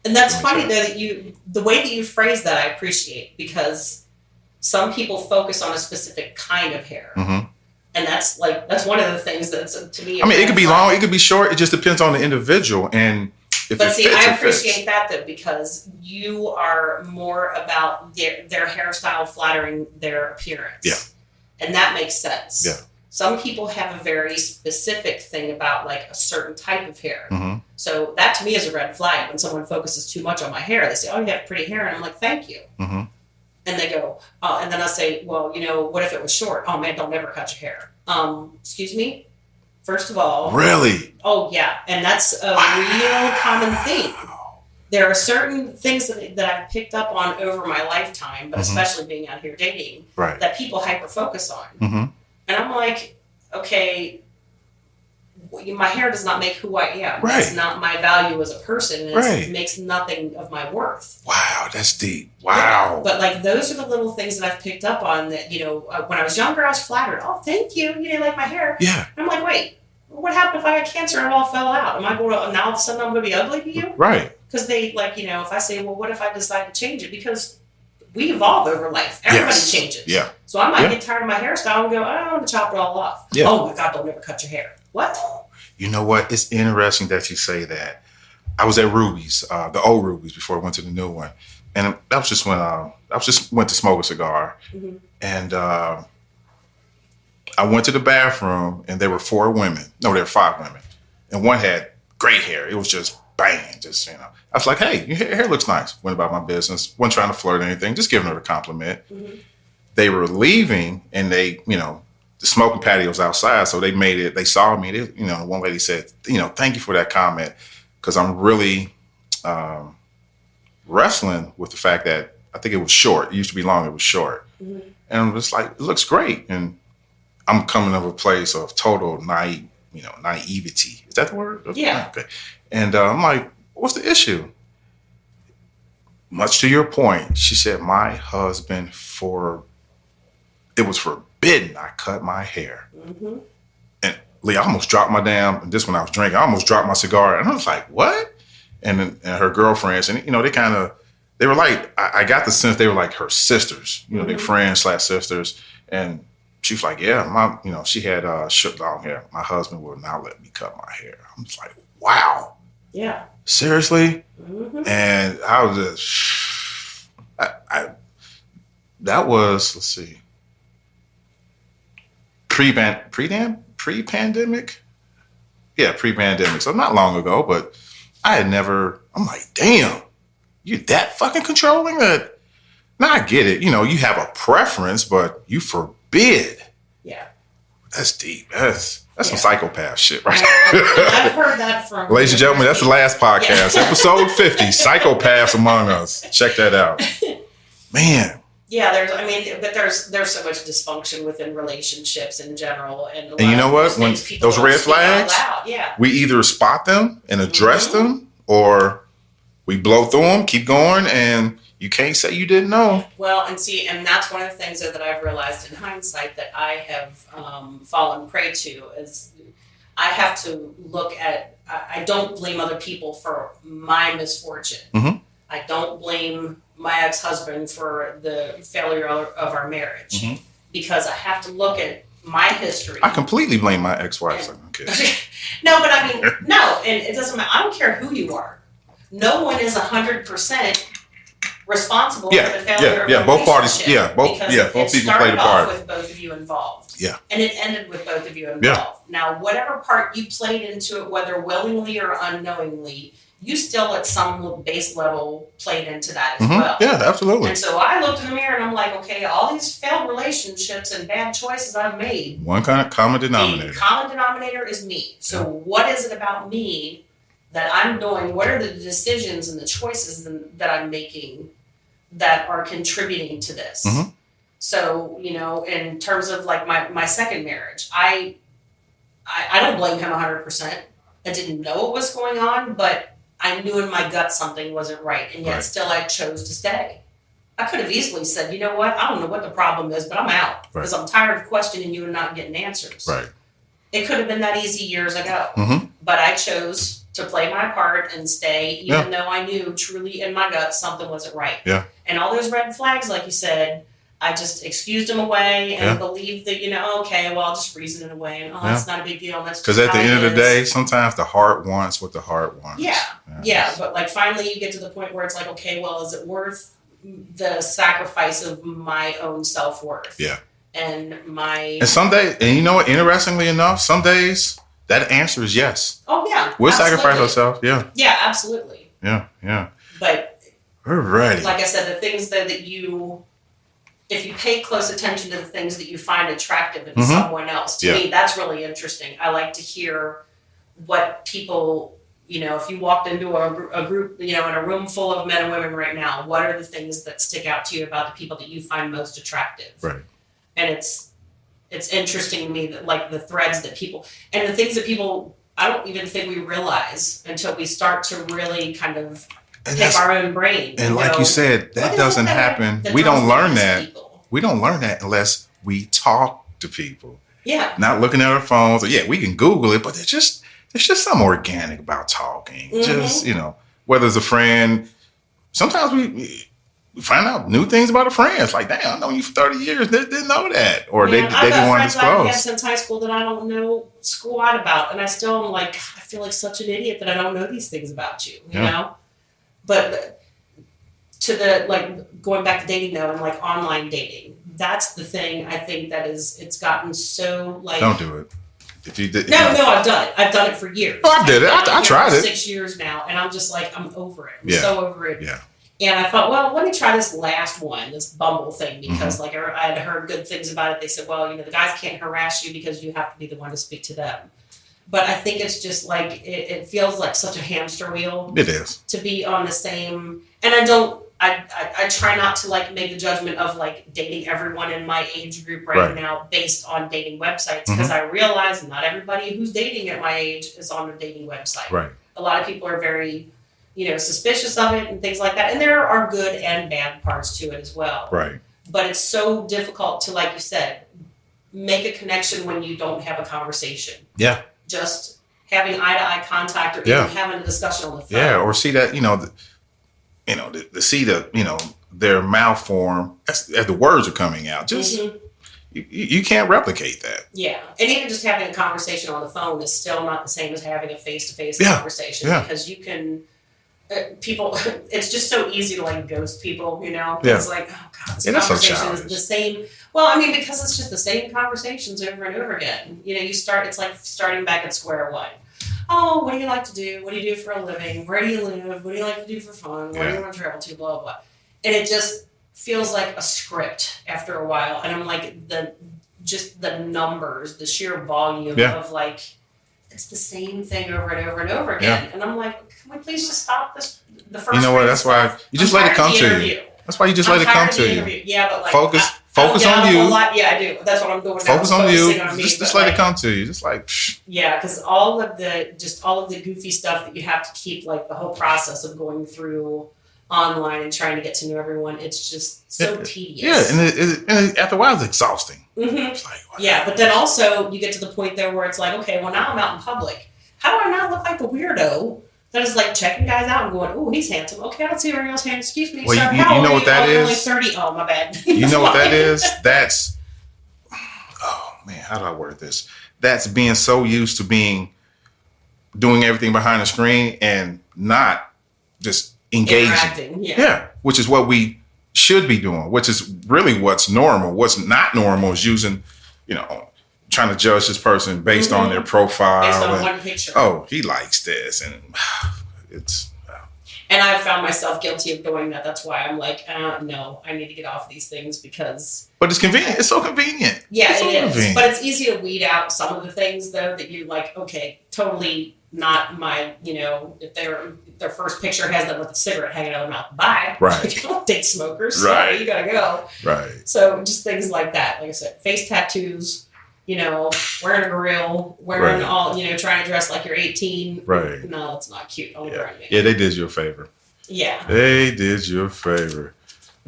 And that's Really funny good. though the way that you phrase that, I appreciate, because some people focus on a specific kind of hair. Mm-hmm. And that's one of the things that's to me. I mean, it could be long, it could be short. It just depends on the individual and if But it see, fits. I It fits. appreciate that though, because you are more about their hairstyle flattering their appearance. Yeah. And that makes sense. Yeah. Some people have a very specific thing about like a certain type of hair. Mm-hmm. So that to me is a red flag when someone focuses too much on my hair. They say, "Oh, you have pretty hair," and I'm like, "Thank you." Mm-hmm. And they go, and then I say, "Well, what if it was short?" "Oh man, don't never cut your hair." Excuse me. First of all, Really? oh yeah, and that's a real common theme. There are certain things that I've picked up on over my lifetime, but especially being out here dating, Right. that people hyper focus on. Mm-hmm. And I'm like, okay, my hair does not make who I am. Right. It's not my value as a person. And Right. It makes nothing of my worth. Wow, that's deep. Yeah. Wow. But like those are the little things that I've picked up on that, when I was younger, I was flattered. "Oh, thank you. You didn't like my hair." Yeah. And I'm like, wait, what happened if I had cancer and it all fell out? Am I going to, now all of a sudden I'm going to be ugly to you? Right. Because they if I say, well, what if I decide to change it? Because we evolve over life. Everybody Yes. changes. Yeah. So I might Yeah. get tired of my hairstyle and go, I want to chop it all off. Yeah. Oh my God, don't ever cut your hair. What? You know what? It's interesting that you say that. I was at Ruby's, the old Ruby's, before I went to the new one, and that was just when I went to smoke a cigar, Mm-hmm. and I went to the bathroom, and there were 4 women. No, there were 5 women, and one had great hair. It was just bang, just I was like, "Hey, your hair looks nice." Went about my business. Wasn't trying to flirt or anything. Just giving her a compliment. Mm-hmm. They were leaving, and they, the smoking patio's outside, so they made it. They saw me. One lady said, "Thank you for that comment, because I'm really wrestling with the fact that I think it was short. It used to be long. It was short, Mm-hmm. and I'm just like, it looks great." And I'm coming from a place of total naivety. Is that the word? Yeah. Okay. And I'm like, "What's the issue?" Much to your point, she said, "My husband it was forbidden I cut my hair." Mm-hmm. And Leah, I almost dropped my this when I was drinking, I almost dropped my cigar. And I was like, "What?" And her girlfriends, and they were like, I got the sense they were like her sisters, their friends / sisters. And she was like, "Yeah, she had short long hair. My husband would not let me cut my hair." I'm just like, wow, Yeah. seriously? Mm-hmm. And I was just, that was, let's see, pre-pandemic? Yeah, pre-pandemic. So not long ago, but I'm like, damn, you that fucking controlling that? Now I get it. You have a preference, but you forbid. Yeah. That's deep. That's some Yeah. psychopath shit, right? I've heard that from. Ladies and gentlemen, that's the last podcast, Yeah. episode 50, Psychopaths Among Us. Check that out. Man. Yeah, but there's so much dysfunction within relationships in general, and And you know what? those When things people those don't red speak out flags, loud. Yeah. we either spot them and address them, or we blow through them, keep going, and you can't say you didn't know. Well, and that's one of the things that I've realized in hindsight that I have fallen prey to is I have to look at. I don't blame other people for my misfortune. Mm-hmm. I don't blame my ex-husband for the failure of our marriage, Mhm. because I have to look at my history. I completely blame my ex-wife. Okay. No, but I mean, no, and it doesn't matter. I don't care who you are. No one is 100% responsible Yeah, for the failure of yeah, a both parties- relationship, yeah, both- because yeah, both it people started played a off part. with both of you involved. Yeah. And it ended with both of you involved. Yeah. Now, whatever part you played into it, whether willingly or unknowingly, you still at some base level played into that as Mhm. well. Yeah, absolutely. And so I looked in the mirror and I'm like, okay, all these failed relationships and bad choices I've made, One kind of common the denominator. common denominator is me. So what is it about me that I'm doing? What are the decisions and the choices that I'm making that are contributing to this? Mhm. So, in terms of like my second marriage, I don't blame him 100%. I didn't know what was going on, but I knew in my gut something wasn't right, and yet Right. still I chose to stay. I could have easily said, you know what, I don't know what the problem is, but I'm out because I'm tired of questioning you and not getting answers. Right. It could have been that easy years ago, Mm-hmm. but I chose to play my part and stay, even though I knew truly in my gut something wasn't right. Yeah. And all those red flags, like you said, I just excused them away and believed that, okay, well, I'll just reason it away. And, that's not a big deal. Because at the end of the day, sometimes the heart wants what the heart wants. Yeah. But like finally you get to the point where it's like, okay, well, is it worth the sacrifice of my own self-worth? Yeah. And some days, and you know what, interestingly enough, some days that answer is yes. Oh, yeah. We'll sacrifice ourselves. Yeah. Yeah, absolutely. Yeah. But alrighty. Like I said, the things that if you pay close attention to the things that you find attractive in someone else, to me, that's really interesting. I like to hear what people, if you walked into a group, in a room full of men and women right now, what are the things that stick out to you about the people that you find most attractive? Right. And it's interesting to me that like the threads that people, and the things that people, I don't even think we realize until we start to really kind of pick our own brain. And like you said, that doesn't happen. We don't learn that. We don't learn that unless we talk to people. Yeah. Not looking at our phones. We can Google it, but there's just something organic about talking. Just, whether it's a friend, sometimes we find out new things about a friend. It's like, damn, I've known you for 30 years. Didn't know that. Or they didn't want to disclose. I've had since high school that I don't know squat about. And I still am like, I feel like such an idiot that I don't know these things about you, you know? But to the, like, going back to dating though, and like online dating, that's the thing I think that it's gotten so like. Don't do it. If you did. No, I've done it. I've done it for years. Oh, I did it. I tried it. 6 years now. And I'm just like, I'm over it. I'm Yeah. so over it. Yeah. And I thought, well, let me try this last one, this Bumble thing, because like I had heard good things about it. They said, well, the guys can't harass you because you have to be the one to speak to them. But I think it's just like, it feels like such a hamster wheel. It is. To be on the same, and I try not to like make the judgment of like dating everyone in my age group right now based on dating websites, because I realize not everybody who's dating at my age is on a dating website. Right. A lot of people are very, suspicious of it and things like that. And there are good and bad parts to it as well. Right. But it's so difficult to, like you said, make a connection when you don't have a conversation. Yeah. Just having eye-to-eye contact or even having a discussion on the phone. Yeah, or see that, to see their mouth form as the words are coming out. Just you can't replicate that. Yeah, and even just having a conversation on the phone is still not the same as having a face-to-face conversation because you can. People, it's just so easy to like ghost people, It's like, oh god, this conversation is the same. Well, I mean, because it's just the same conversations over and over again. It's like starting back at square one. Oh, what do you like to do? What do you do for a living? Where do you live? What do you like to do for fun? Where do you want to travel to? Blah, blah, blah. And it just feels like a script after a while. And I'm like, the numbers, the sheer volume of like, it's the same thing over and over and over again. Yeah. And I'm like, can we please just stop this? The first You know what? That's why you just let it come to you. That's why you just let it come to you. Yeah, but like focus on you. Yeah, I do. That's what I'm doing. Focus on you. Just let it come to you. Just like yeah, because all of the goofy stuff that you have to keep, like the whole process of going through online and trying to get to know everyone, it's just so tedious. Yeah, and after a while, it's exhausting. It's like, wow. Yeah, but then also you get to the point there where it's like, okay, well now I'm out in public. How do I not look like the weirdo that is like checking guys out and going, oh, he's handsome. Okay, I don't see where else handsome. Excuse me. Well, sir, you know what that is? Only 30. Oh, my bad. You know what that is? That's, oh man, how do I word this? That's being so used to doing everything behind the screen and not just engaging. Yeah, which is what we should be doing, which is really what's normal. What's not normal is using, trying to judge this person based on their profile. Based on one picture. Oh, he likes this. And it's... And I've found myself guilty of doing that. That's why I'm like, no, I need to get off these things because... But it's convenient. It's so convenient. Yeah, it is. Convenient. But it's easy to weed out some of the things, though, that you're like, okay, totally not my, if their first picture has them with a cigarette hanging out of their mouth, bye. Right. You don't date smokers. Right. So you gotta go. Right. So just things like that. Like I said, face tattoos, wearing a grill, wearing all, trying to dress like you're 18. Right. No, it's not cute. Yeah, they did you a favor. Yeah. They did you a favor.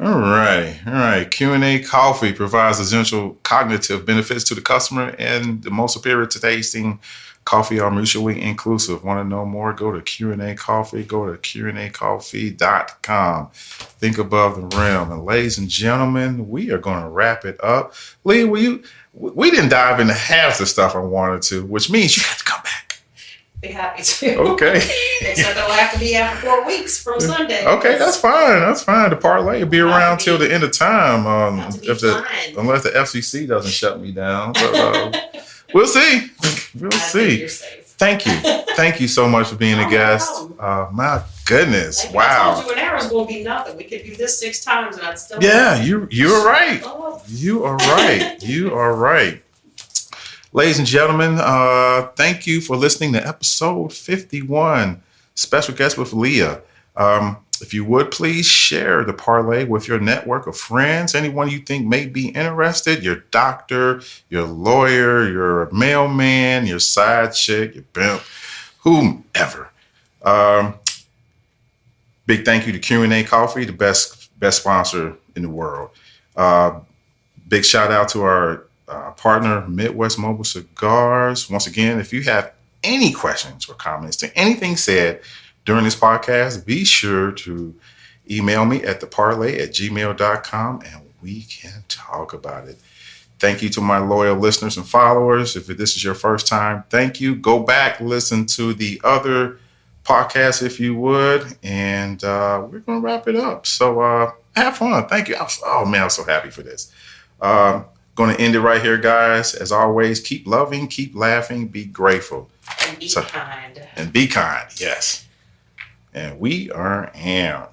All right. Q&A Coffee provides essential cognitive benefits to the customer and the most superior tasting Coffee are mutually inclusive. Want to know more? Go to Q&A Coffee. Go to QACoffee.com. Think above the rim. And ladies and gentlemen, we are going to wrap it up. Leah, we didn't dive into half the stuff I wanted to, which means you got to come back. Be happy to. Okay. Except it'll have to be after 4 weeks from Sunday. Okay, that's fine. That's fine. The parlay will be around till the end of time, unless the FCC doesn't shut me down. But we'll see. We'll see. You're safe. Thank you so much for being a guest. My goodness, wow. I told you an hour is going to be nothing. We could do this 6 times and I'd still. Yeah, you are right. Oh. You are right. You are right. Ladies and gentlemen, thank you for listening to episode 51, special guest with Leah. If you would, please share the parlay with your network of friends, anyone you think may be interested, your doctor, your lawyer, your mailman, your side chick, your pimp, whomever. Big thank you to Q&A Coffee, the best sponsor in the world. Big shout out to our partner, Midwest Mobile Cigars. Once again, if you have any questions or comments to anything said during this podcast, be sure to email me at theparlay@gmail.com and we can talk about it. Thank you to my loyal listeners and followers. If this is your first time, thank you. Go back, listen to the other podcasts if you would, and we're going to wrap it up. So have fun. Thank you. I'm so happy for this. Going to end it right here, guys. As always, keep loving, keep laughing, be grateful. And be kind. And be kind, yes. And we are out.